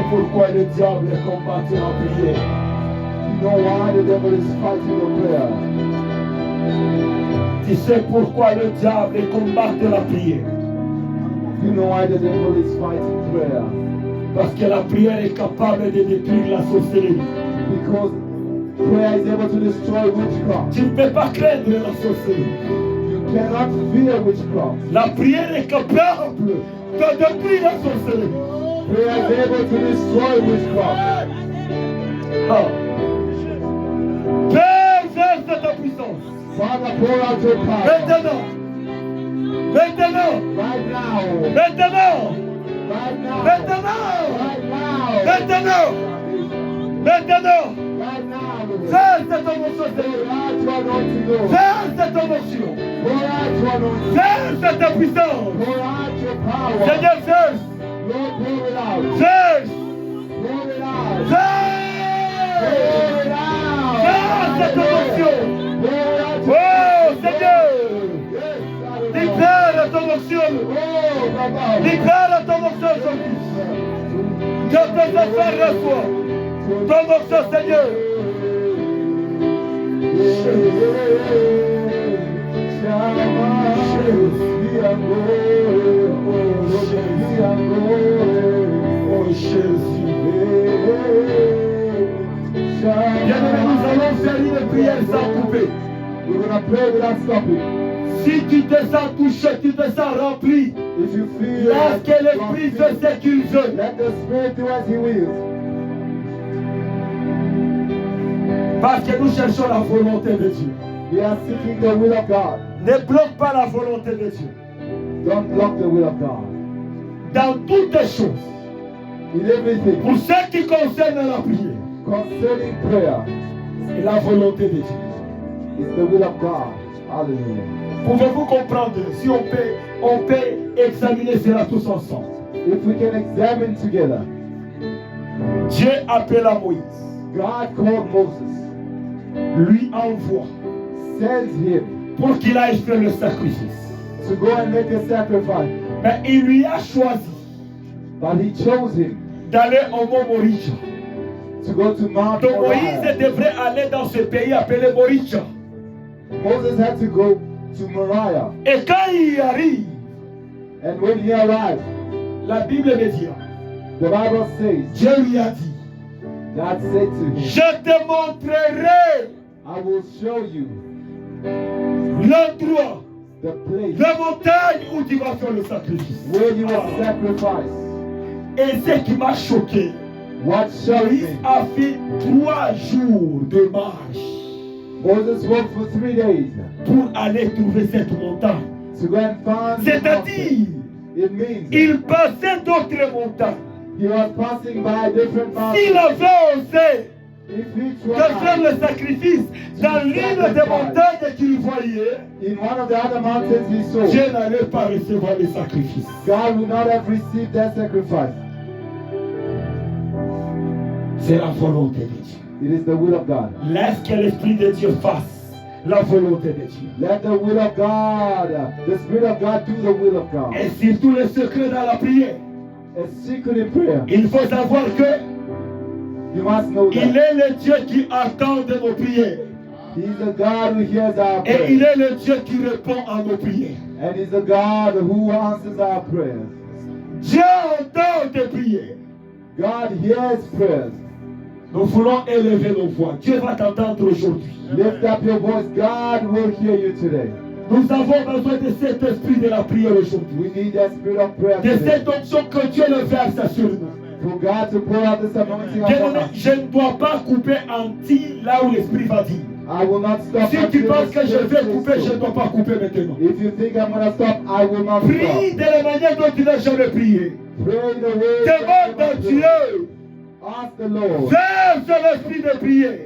Pourquoi le diable est combattu en prière? You know why the devil is fighting your prayer? Tu sais pourquoi le diable combat la prière? You know why the devil is fighting prayer? Parce que la prière est capable de détruire la sorcellerie. Because prayer is able to destroy witchcraft. Tu ne peux pas craindre la sorcellerie. You cannot fear witchcraft. La prière est capable de détruire la sorcellerie. Prayer is able to destroy witchcraft. Ah. Père, verse ta puissance. Father, pour out your power. Maintenant. Maintenant. Right now. Maintenant. Right now. Maintenant. Right now. Maintenant. Maintenant. Right now. Verse ton onction, Pour Seigneur. out your anointing, Lord. Verse ton onction. Pour out your anointing. Verse ta puissance. Pour out your power. Seigneur, verse. Lord, pour it out. Verse. Pour it out. Verse. Pour it out. Verse ton onction. Pour out your Oh, Seigneur. Yes, Libère ton onction. Oh, Baba. Libère ton onction aujourd'hui. Que tes affaires reçoivent ton onction, Seigneur. Oh Jésus. Bien-aimé, nous allons faire une prière sans couper. We're gonna pray without stopping. Si tu te sens touché, tu te sens rempli, If you feel laisse que l'Esprit fait ce qu'il veut. let the Spirit do as He wills. Parce que nous cherchons la volonté de Dieu. We are seeking the will of God. Ne bloque pas la volonté de Dieu. Don't block the will of God. Dans toutes les choses, In everything pour ce qui concerne la prière, concerning prayer c'est la volonté de Dieu. is the will of God. Hallelujah. Pouvez-vous comprendre si on peut examiner cela tous ensemble? If we can examine together, Dieu appela Moïse, God called Moses, lui envoie sends him pour qu'il aille faire le sacrifice. to go and make a sacrifice. Mais il lui a choisi But he chose him d'aller au mont Moricha. to go to Mount Donc Moïse Moriah. devrait aller dans ce pays appelé Moricha. Moses had to go to Moriah. Et quand il y arrive, And when he arrived, la Bible me dit, the Bible says, Dieu lui a dit, God said to him, je te montrerai I will show you l'endroit, the place la montagne où tu vas faire le sacrifice. where you will sacrifice. Et ce qui m'a choqué, What showed Moïse me? a fait 3 jours de marche Moses walked for 3 days pour aller trouver cette montagne. to go and find the C'est-à-dire, mountain. It means il passait d'autres montagnes. he was passing by different S'il mountains. avait osé If he de faire tried le sacrifice dans l'une des montagnes qu'il voyait, in one of the other mountains he saw, Dieu n'allait pas recevoir le sacrifice. God would not have received that sacrifice. C'est la volonté de Dieu. It is the will of God. Laisse que l'Esprit de Dieu fasse la volonté de Dieu. Let the will of God, the Spirit of God do the will of God. Et surtout le secret dans la prière. A secret in prayer. Il faut savoir que You must know il that. est le Dieu qui attend de nos prières. He's the God who hears our Et il prayers. est le Dieu qui répond à nos prières. And He's the God who answers our prayers. Dieu entend tes prières. God hears prayers. Nous voulons élever nos voix. Dieu va t'entendre aujourd'hui. Lift up your voice. God will hear you today. Nous avons besoin de cet esprit de la prière aujourd'hui. We need that spirit of prayer De today. cette onction que Dieu le verse sur nous. For God to pour out this anointing upon Bien-aimé, us. je ne dois pas couper anti là où l'esprit va dire. I will not stop Si tu until penses the que je Spirit vais says couper, je so. ne dois pas couper maintenant. If you think I'm going to stop, I will not Prie stop. de la manière dont tu n'as jamais prié. Pray the way Demande à that you Dieu. must pray. Ask the Lord. Verse l'esprit de prière.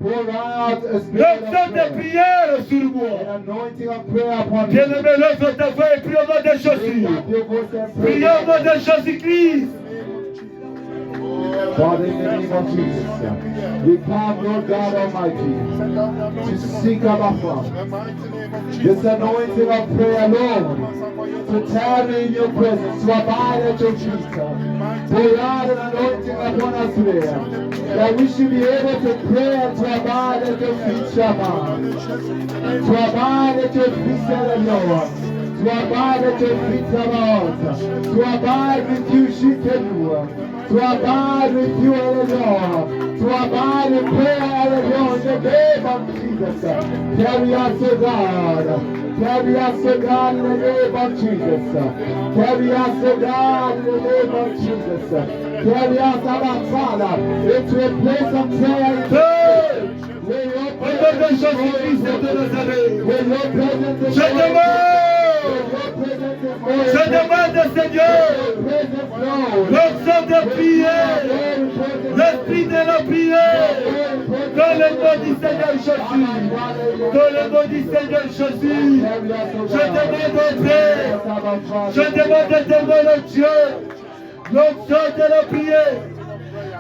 Pour out a spirit L'onction of de prayer. prière sur moi. An anointing of prayer upon you. Bien-aimé, lève ta voix et prie au nom de Lift Jésus. up your voice and pray. Prie au nom de Jésus-Christ. Father, in the name of Jesus, we come, Lord God Almighty, to seek our Father. This anointing of prayer, Lord, to tarry in your presence, to abide at your feet. Pour out an anointing upon us today, that we should be able to pray and to abide at your feet, Shabbat. To abide at your feet, Lord. to abide at your feet of altar, to abide with you, Shikenu, to abide with you, Eleanor, to abide in prayer, Eleanor, in the name of Jesus. Carry us, O God. Carry us, O God, in the name of Jesus. Carry us, O God, in the name of Jesus. Carry us, our Father, into a place of prayer. Where your presence is Je demande, Seigneur, l'option de prier, l'esprit de la prière, dans le nom du Seigneur Jésus, dans le nom du Seigneur Jésus, je demande au Père, je demande éternel Dieu, l'option de la prière,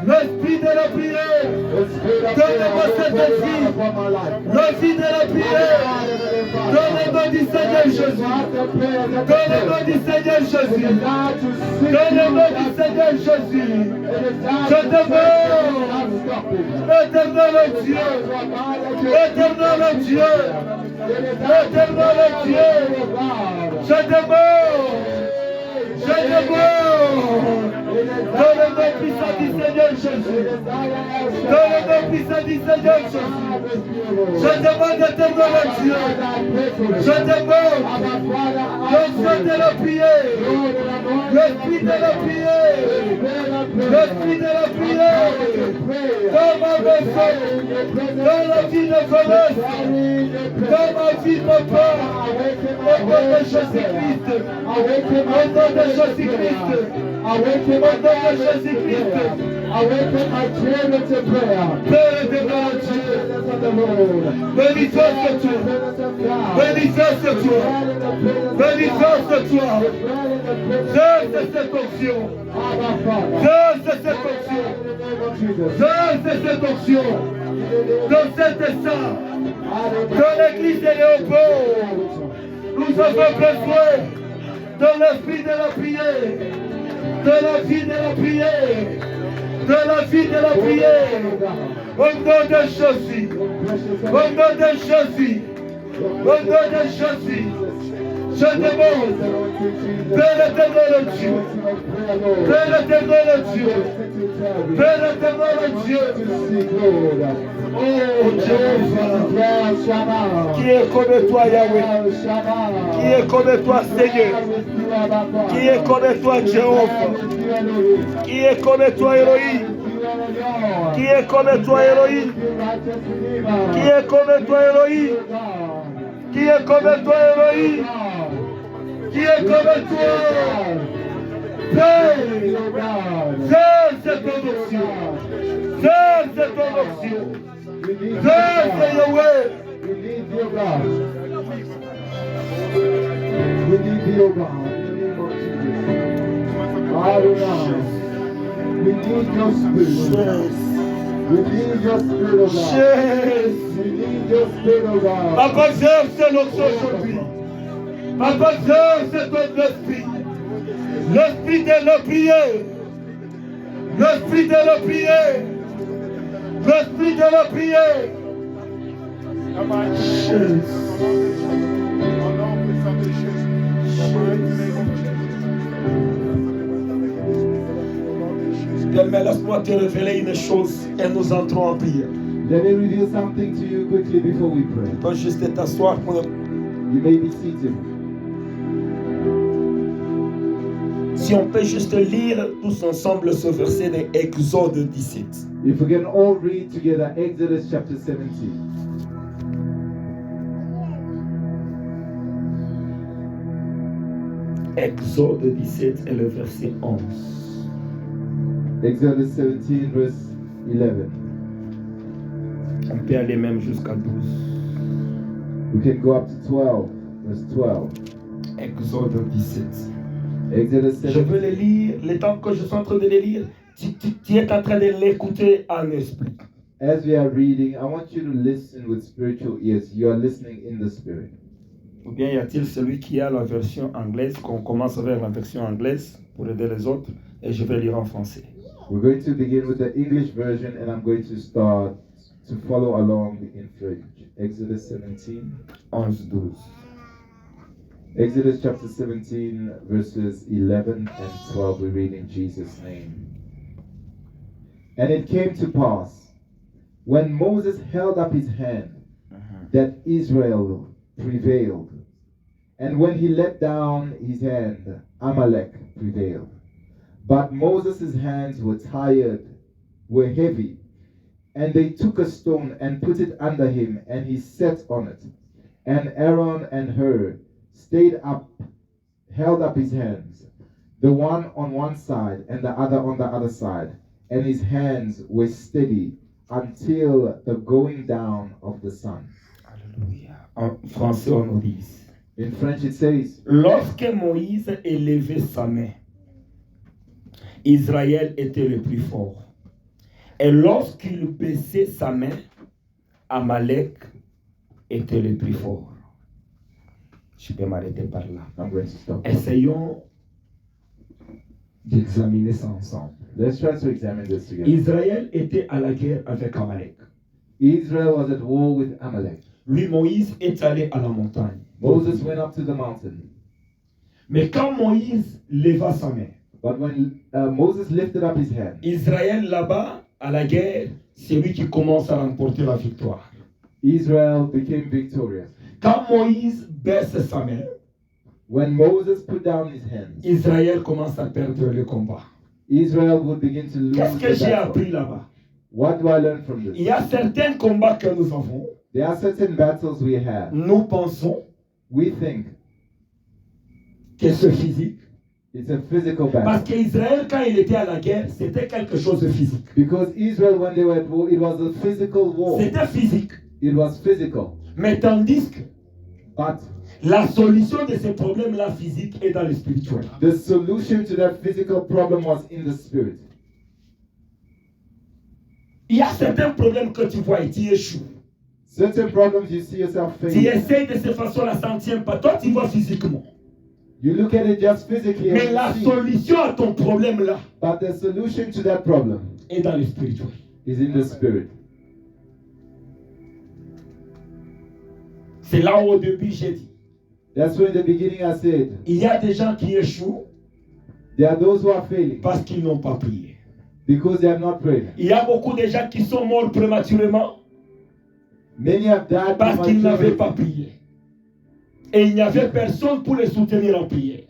l'esprit de la prière, donne-moi cet esprit, l'esprit de la prière, dans le nom du Seigneur Jésus, dans le nom du Seigneur Jésus, dans le nom du Seigneur Jésus, je demande, éternel Dieu, éternel Dieu, éternel Dieu, je demande, dans le nom puissant du Seigneur Jésus, dans le nom puissant du Seigneur Jésus, je demande éternel Dieu, je demande l'onction de la prière, l'esprit de la prière, l'esprit de la prière, dans ma maison, dans la vie de Vanessa, dans ma vie papa, au nom de Jésus-Christ, au nom de Jésus-Christ, awaken my Jésus-Christ. Awaken my children to prayer. Père éternel Dieu, manifeste-toi, manifeste-toi, manifeste-toi. Exerce cette onction, exerce cette onction, exerce cette onction dans cet instant, dans l'église de Léopold. Nous avons besoin de l'esprit de la prière, de la vie de la prière, de la vie de la prière, au nom de Jésus, au nom de Jésus, au nom de Jésus, je demande, Père éternel Dieu, Père éternel Dieu, Père éternel Dieu, oh Jéhovah, qui est comme toi Yahweh, qui est comme toi Seigneur, qui est comme toi Jéhovah, qui est comme toi Elohim, qui est comme toi Elohim, qui est comme toi Elohim, qui est comme toi Elohim, qui est comme toi. Père, c'est ton option, c'est ton option, c'est Yahweh. We need thee, O God, in the name of Jesus. Adonai, we need your spirit. We need your spirit, O God. We need your spirit, O God. Ma passion, c'est l'option aujourd'hui. Ma passion, c'est ton esprit. L'esprit de la prière. L'esprit de la prière. L'esprit de la prière. Bien, laisse-moi te révéler une chose et nous entrons en prière. Let me reveal something to you quickly before we pray. Tu peux juste t'asseoir pour... You may be seated. Si on peut juste lire tous ensemble ce verset de Exode 17. If we can all read together Exodus chapter 17. Exode 17 et le verset 11. Exodus 17 verse 11. On peut aller même jusqu'à 12. We can go up to 12, verse 12. Exode 17. Exodus 17. Je veux les lire, le temps que je suis en train de les lire, tu es en train de l'écouter en esprit. As we are reading, I want you to listen with spiritual ears. You are listening in the spirit. Ou bien y a-t-il celui qui a la version anglaise, qu'on commence avec la version anglaise pour aider les autres, et je vais lire en français. We're going to begin with the English version, and I'm going to start to follow along in French. Exodus 17. 11, 12. Exodus chapter 17, verses 11 and 12, we read in Jesus' name. And it came to pass, when Moses held up his hand, that Israel prevailed. And when he let down his hand, Amalek prevailed. But Moses' hands were tired, were heavy, and they took a stone and put it under him, and he sat on it. And Aaron and Hur stayed up, held up his hands, the one on one side and the other on the other side, and his hands were steady until the going down of the sun. Alléluia. En français, on nous dit. In French it says, Lorsque Moïse élevait sa main, Israël était le plus fort. Et lorsqu'il baissait sa main, Amalek était le plus fort. Je peux m'arrêter par là. I'm going to stop. Essayons d'examiner ça ensemble. Let's try to examine this together. Israël était à la guerre avec Amalek. Israel was at war with Amalek. Lui, Moïse, est allé à la montagne. Moses went up to the mountain. Mais quand Moïse leva sa main, But when Moses lifted up his hand, Israël là-bas, à la guerre, c'est lui qui commence à remporter la victoire. Israel became victorious. Quand Moïse baisse sa main, When Moses put down his hands, Israël commence à perdre le combat. Israel would begin to lose Qu'est-ce que the j'ai battle. appris là-bas? What do I learn from Il this? y a certains combats que nous avons. There are certain battles we have. Nous pensons We think que c'est physique. it's a physical Parce battle. qu'Israël, quand il était à la guerre, c'était quelque chose de physique. Because Israel, when they were at war, it was a physical war. C'était physique. It was physical. Mais tandis que But la solution de ces problèmes-là physiques est dans le spirituel. the solution to that physical problem was in the spirit. Il y a certains problèmes que tu vois et tu échoues. Certain problems you see yourself Tu facing. essayes de cette façon-là, ça ne tient pas. Toi, tu vois physiquement. You look at it just physically, Mais and la you see, solution à ton problème-là but the solution to that problem est dans le spirituel. is in the spirit. C'est là où au début j'ai dit, That's why in the beginning I said, il y a des gens qui échouent there are those who are failing parce qu'ils n'ont pas prié. because they have not prayed. Il y a beaucoup de gens qui sont morts prématurément Many have died parce qu'ils n'avaient prematurely pas prié. Et il n'y avait personne pour les soutenir en prière.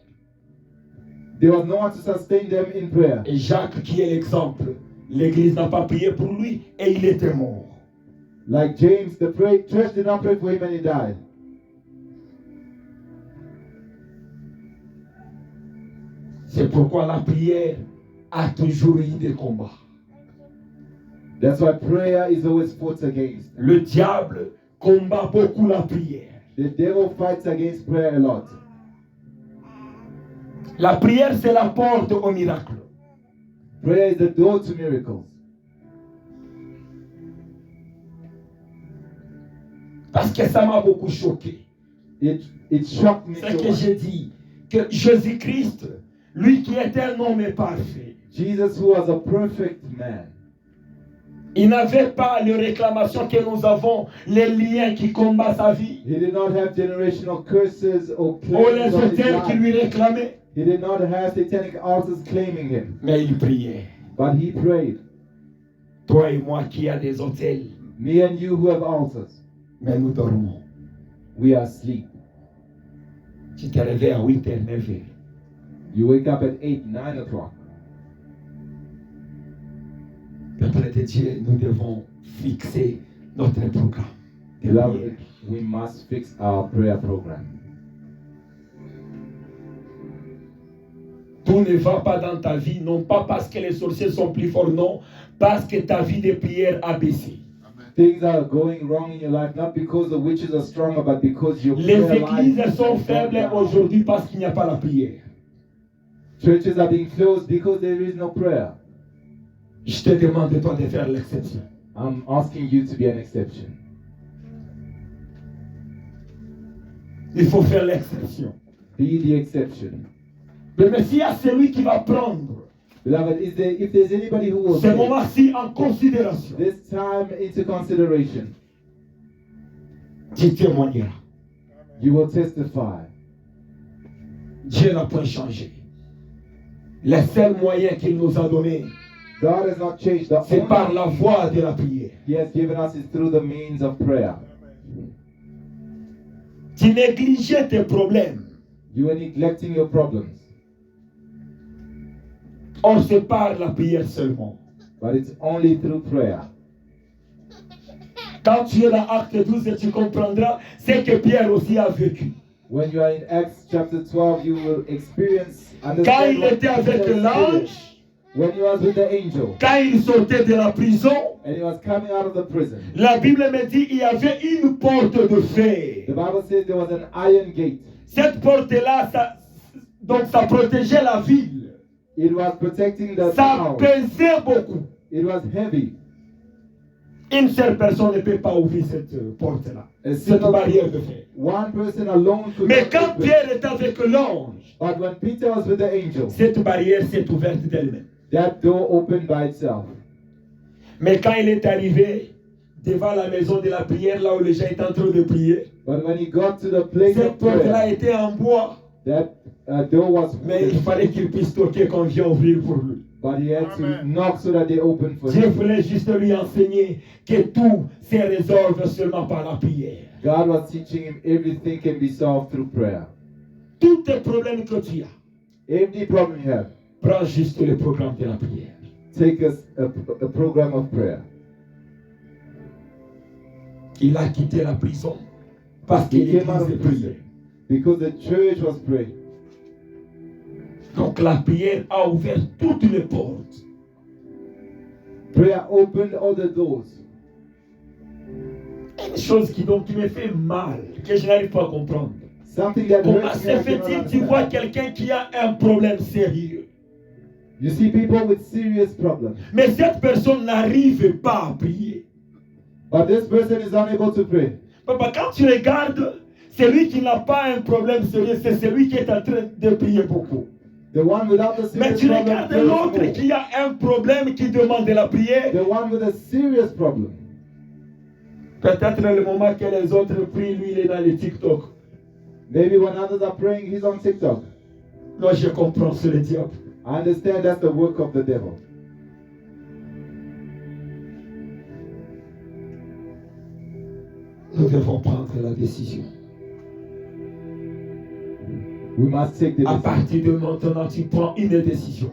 There was no one to sustain them in prayer. Et Jacques, qui est l'exemple, l'église n'a pas prié pour lui et il était mort. Like James, the church did not pray for him and he died. C'est pourquoi la prière a toujours eu des combats. That's why prayer is always fought against. Le diable combat beaucoup la prière. The devil fights against prayer a lot. La prière, c'est la porte au miracle. Prayer is the door to miracles. Parce que ça m'a beaucoup choqué. It shocked me C'est so que much. j'ai dit que Jésus-Christ, lui qui était un homme parfait, Jesus, who was a perfect man, il n'avait pas les réclamations que nous avons, les liens qui combattent sa vie, he did not have generational curses or ou les claims on his hôtels qui life. lui réclamaient. He did not have satanic altars claiming him, Mais il priait. but he prayed. Toi et moi qui a des hôtels, Me and you who have altars, mais nous dormons. we are asleep. Tu te réveilles à 8h, 9h. You wake up at 8, 9 o'clock. Peuple de Dieu, nous devons fixer notre programme de Beloved, prière. we must fix our prayer program. Tout ne va pas dans ta vie, non pas parce que les sorciers sont plus forts, non, parce que ta vie de prière a baissé. Things are going wrong in your life, not because the witches are stronger, but because your Les prayer life églises sont is faibles down. aujourd'hui parce qu'il n'y a pas la prière. Churches are being closed because there is no prayer. Je te demande de toi de faire l'exception. I'm asking you to be an exception. Il faut faire l'exception. Be the exception. Mais s'il y a celui qui va prendre Beloved, if there's anybody who will ce take moment-ci en considération, this time into consideration, tu témoigneras. you will testify. Dieu n'a point changé. Les seuls moyens qu'il nous a donnés, God has not changed. The c'est par only la voie de la prière. He has given us is through the means of prayer. Tu négligeais tes problèmes. You are neglecting your problems, On se par la prière seulement. but it's only through prayer. Quand tu es dans Acte 12, tu comprendras ce que Pierre aussi a vécu. When you are in Acts chapter 12, you will experience, Quand understand il what était avec Peter l'ange, experienced. When he was with the angel quand il sortait de la prison, and he was coming out of the prison, la Bible me dit qu'il y avait une porte de fer. the Bible says there was an iron gate. Cette porte-là, donc ça protégeait la ville. It was protecting the Ça town. pesait beaucoup. It was heavy. Une seule personne ne peut pas ouvrir cette porte-là, A cette single- barrière de fer. One person alone could Mais not quand open. Pierre est avec l'ange, But when Peter was with the angel, cette barrière s'est ouverte d'elle-même. that door opened by itself. Mais quand il est arrivé devant la maison de la prière, là où les gens étaient en train de prier, But when he got to the place cette of porte-là prayer, était en bois, that door was mais il wooden, fallait qu'il puisse toquer qu'on vient ouvrir pour lui. but he had to knock so that they opened for Dieu him. voulait juste lui enseigner que tout se résolve seulement par la prière. God was teaching him everything can be solved through prayer. Tous tes problèmes que tu as, Every problem you have, prends juste le programme de la prière. take a program of prayer. Il a quitté la prison parce que He came out l'église of priait. prison because the church was praying. Donc la prière a ouvert toutes les portes. Prayer opened all the doors. Une chose qui me fait mal, que je n'arrive pas à comprendre. Something that Comment hurts se me, I cannot fait-il tu vois understand. quelqu'un qui a un problème sérieux, You see people with serious problems, mais cette personne n'arrive pas à prier. but this person is unable to pray. Papa, quand tu regardes, celui qui n'a pas un problème sérieux, c'est celui qui est en train de prier beaucoup. The one without the Mais serious tu problem, regardes prays l'autre more. qui a un problème qui demande de la prière. The one with a serious problem. Peut-être le moment que les autres prient, lui, il est dans les TikTok. Maybe when others are praying, he's on TikTok. Là, je comprends, c'est le diable. I understand that's the work of the devil. Nous devons prendre la décision. We must take the À decision. partir de maintenant, tu prends une décision.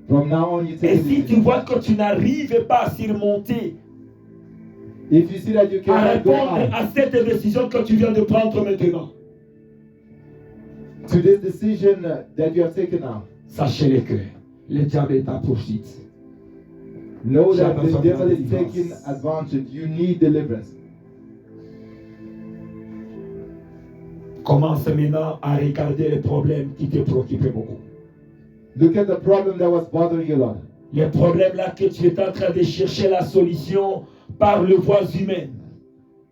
From now on, you take Et the si tu decision. vois que tu n'arrives pas à surmonter, If you see that you à cannot go répondre out à cette décision que tu viens de prendre maintenant, to this decision that you have taken now, sachez-le que le diable est à poursuite. know that Jamais the sans devil is délivrance. taking advantage. You need deliverance. Commence maintenant à regarder les problèmes qui te préoccupaient beaucoup. Look at the problem that was bothering you a lot. Les problèmes là que tu es en train de chercher la solution par les voies humaines.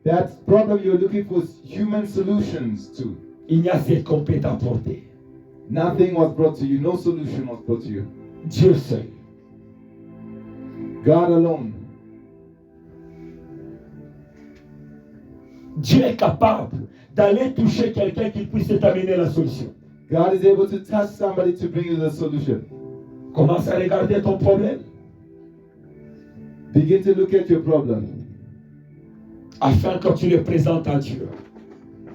That problem you're looking for human solutions to. Il n'y a ce qu'on peut t'apporter. Nothing was brought to you. No solution was brought to you. Dieu seul. God alone. Dieu est capable d'aller toucher quelqu'un qui puisse t'amener la solution. God is able to touch somebody to bring you the solution. Commence à regarder ton problème Begin to look at your problem afin que tu le présentes à Dieu.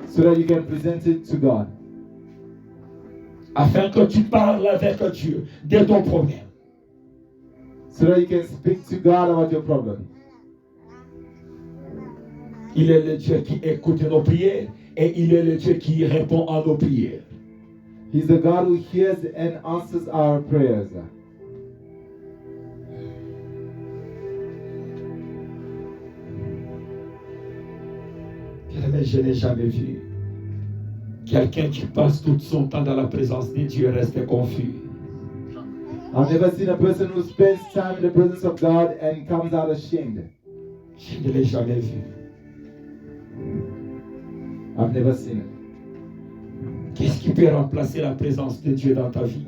so that you can present it to God. Afin que tu parles avec Dieu de ton problème. So that you can speak to God about your problem. Il est le Dieu qui écoute nos prières et il est le Dieu qui répond à nos prières. He's the God who hears and answers our prayers. Mais je n'ai jamais vu quelqu'un qui passe tout son temps dans la présence de Dieu et reste confus. I've never seen a person who spends time in the presence of God and comes out ashamed. Je ne l'ai jamais vu. I've never seen it. Qu'est-ce qui peut remplacer la présence de Dieu dans ta vie?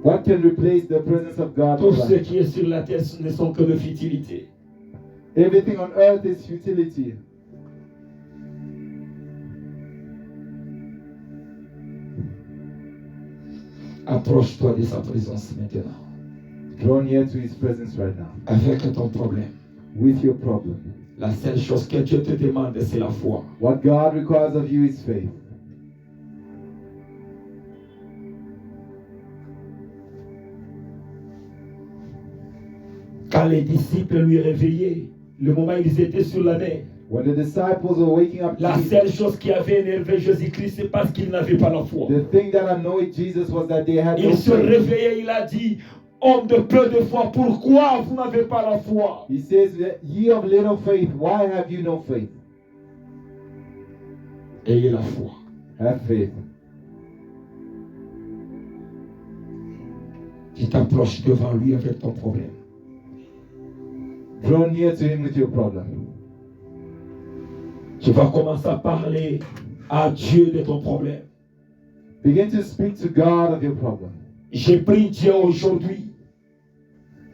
What can replace the presence of God? Tout in ce life? qui est sur la terre ne sont que de futilité. Everything on earth is futility. Approche-toi de sa présence maintenant. Draw near to His presence right now. Avec ton problème. With your problem. La seule chose que Dieu te demande, c'est la foi. What God requires of you is faith. Quand les disciples lui réveillaient, le moment où ils étaient sur la mer, When the disciples were waking up, la seule chose qui avait énervé Jésus-Christ, c'est parce qu'ils n'avaient pas la foi. the thing that annoyed Jesus was that they had no Il se faith. réveillait, il a dit, homme de peu de foi, pourquoi vous n'avez pas la foi? He says, ye of little faith, why have you no faith? Ayez la foi. Have faith. Tu t'approches devant lui avec ton problème. Draw near to Him with your problem. Tu vas commencer à parler à Dieu de ton problème. Begin to speak to God of your problem. J'ai pris Dieu aujourd'hui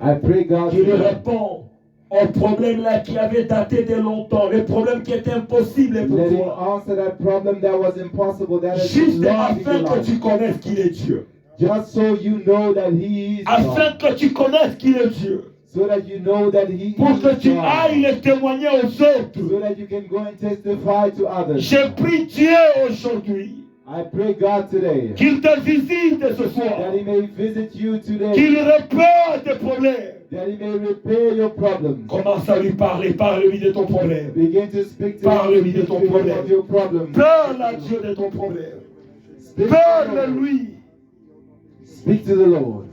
I pray God qu'il today répond aux problèmes là qui avaient daté de longtemps, les problèmes qui étaient impossibles pour let Him toi. answer that problem that was impossible, that has been Juste long in afin your que life. tu connaisses qu'il est Dieu. Just so you know that He is Afin God. que tu connaisses qu'il est Dieu. So that you know that He Pour que is tu God. ailles le témoigner aux autres. So that you can go and testify to others. J'ai pris Dieu aujourd'hui I pray God today qu'il te visite ce that soir, He may visit you today, qu'il répond tes problèmes. that He may repair your problems. Commence à lui parler, parle-lui de ton problème. Begin to speak to Parle-lui Him de ton speak problème. about your problems. Parle à Dieu de ton problème. Speak to the Lord. Parle-lui. Speak to the Lord.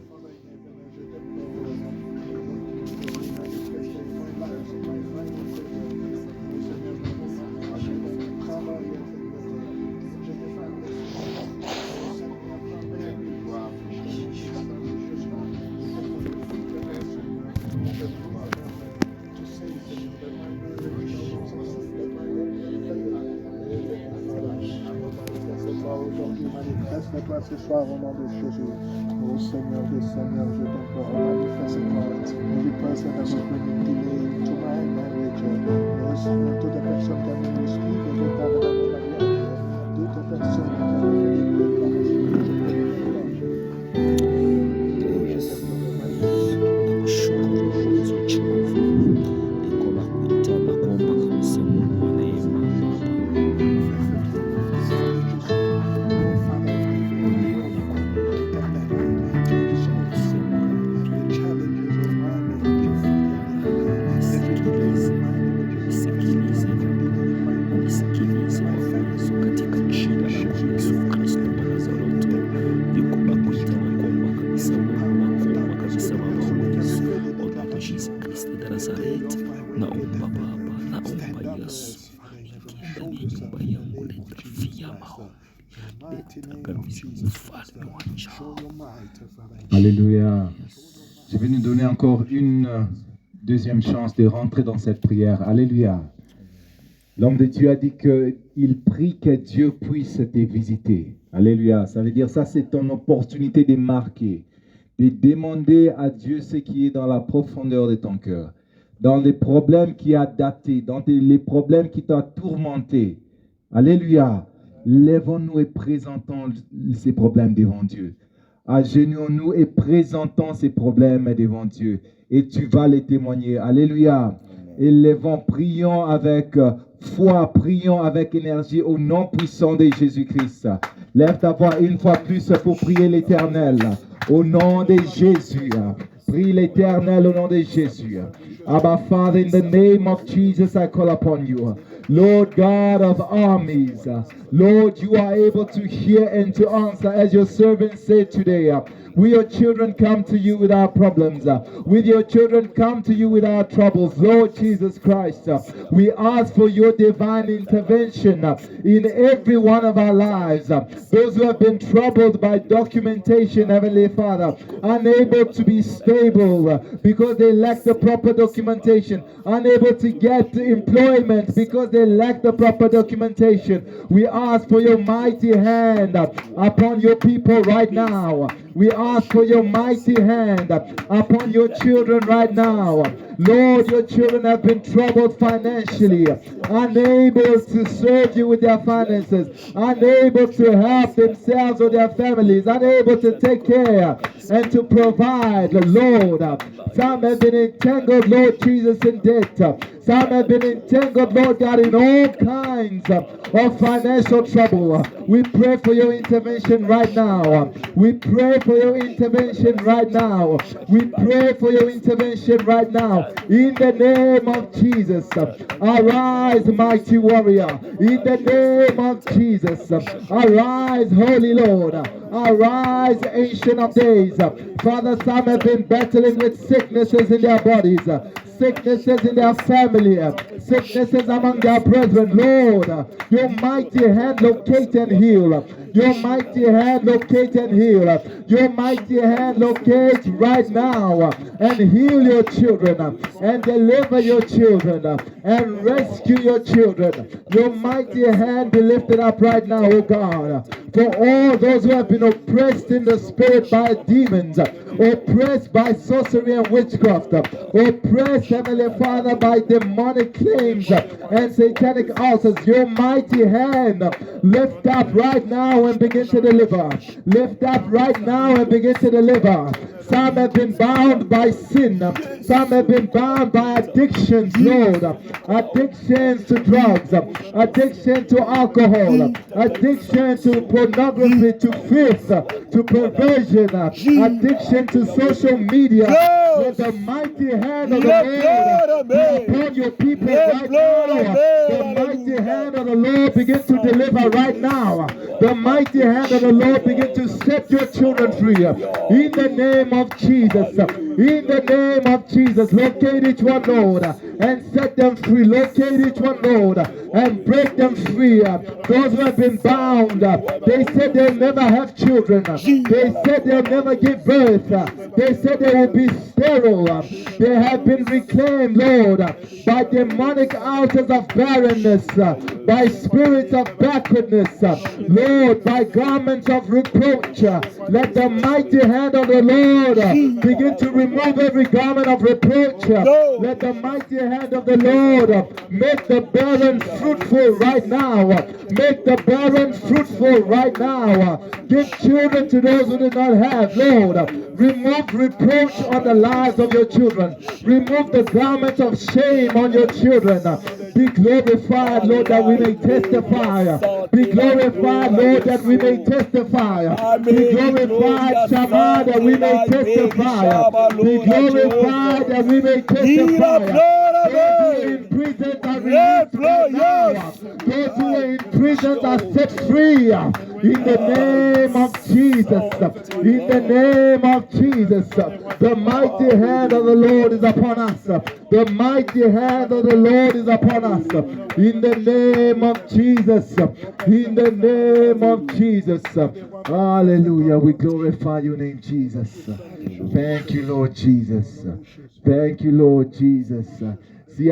Manifeste-toi ce soir au nom de Jésus. Ô Seigneur des Seigneurs, je t'implore, manifeste-toi. Every person that will bring a delay to my marriage. Ô Seigneur, toute personne qui a mis l'esprit de retard dans mon mariage. Toute personne qui a mis Alléluia. Je vais nous donner encore une deuxième chance de rentrer dans cette prière. Alléluia. L'homme de Dieu a dit qu'il prie que Dieu puisse te visiter. Alléluia. Ça veut dire ça, c'est ton opportunité de marquer, de demander à Dieu ce qui est dans la profondeur de ton cœur, dans les problèmes qui a daté, dans les problèmes qui t'ont tourmenté. Alléluia. Lèvons-nous et présentons ces problèmes devant Dieu. Agenouillons-nous et présentons ces problèmes devant Dieu. Et tu vas les témoigner. Alléluia. Élevons, prions avec foi, prions avec énergie au nom puissant de Jésus-Christ. Lève ta voix une fois plus pour prier l'Éternel. Au nom de Jésus. Prie l'Éternel au nom de Jésus. Abba Father, in the name of Jesus, I call upon you. Lord God of armies, Lord, you are able to hear and to answer, as your servant said today. We, your children, come to you with our problems. With your children, come to you with our troubles. Lord Jesus Christ, we ask for your divine intervention in every one of our lives. Those who have been troubled by documentation, Heavenly Father, unable to be stable because they lack the proper documentation, unable to get employment because they lack the proper documentation. We ask for your mighty hand upon your people right now. We ask for your mighty hand upon your children right now. Lord, your children have been troubled financially, unable to serve you with their finances, unable to help themselves or their families, unable to take care and to provide, Lord. Some have been entangled, Lord Jesus, in debt. Some have been entangled, Lord God, in all kinds of financial trouble. We pray for your intervention right now. We pray for your intervention right now. We pray for your intervention right now. In the name of Jesus, arise, mighty warrior. In the name of Jesus, arise, Holy Lord. Arise, Ancient of Days. Father, some have been battling with sicknesses in their bodies, sicknesses in their family, sicknesses among their brethren. Lord, your mighty hand locate and heal. Your mighty hand locate and heal. Your mighty hand locate right now and heal your children and deliver your children and rescue your children. Your mighty hand be lifted up right now, O God, for all those who have been oppressed in the spirit by demons, oppressed by sorcery and witchcraft, oppressed, Heavenly Father, by demonic claims and satanic altars. Your mighty hand lift up right now and begin to deliver. Lift up right now and begin to deliver. Some have been bound by sin. Some have been bound by addictions, Lord. Addictions to drugs, addiction to alcohol, addiction to pornography, to filth, to perversion, addiction to social media. Let the mighty hand of the Lord be upon your people right now. The mighty hand of the Lord begin to deliver right now. The mighty hand of the Lord begin to set your children free. In the name of Jesus. In the name of Jesus. Locate each one, Lord, and set them free. Locate each one, Lord, and break them free. Those who have been bound, they said they'll never have children. They said they'll never give birth. They said they will be sterile. They have been reclaimed, Lord, by demonic altars of barrenness, by spirits of backwardness, Lord, by garments of reproach. Let the mighty hand of the Lord begin to remove every garment of reproach. Let the mighty hand of the Lord make the barren fruitful right now. Make the barren fruitful right now. Give children to those who do not have, Lord. Remove reproach on the lives of your children. Remove the garment of shame on your children. Be glorified, Lord, that we may testify. Be glorified, Lord, that we may testify. Be glorified, Shammah, that we may testify. Be glorified, that we may testify. Those who are in prison are released right now. Those who are in prison are set free. In the name of Jesus. In the name of Jesus. The mighty hand of the Lord is upon us. The mighty hand of the Lord is upon us. In the name of Jesus. In the name of Jesus. Hallelujah. We glorify your name, Jesus. Thank you, Lord Jesus. Thank you, Lord Jesus. See,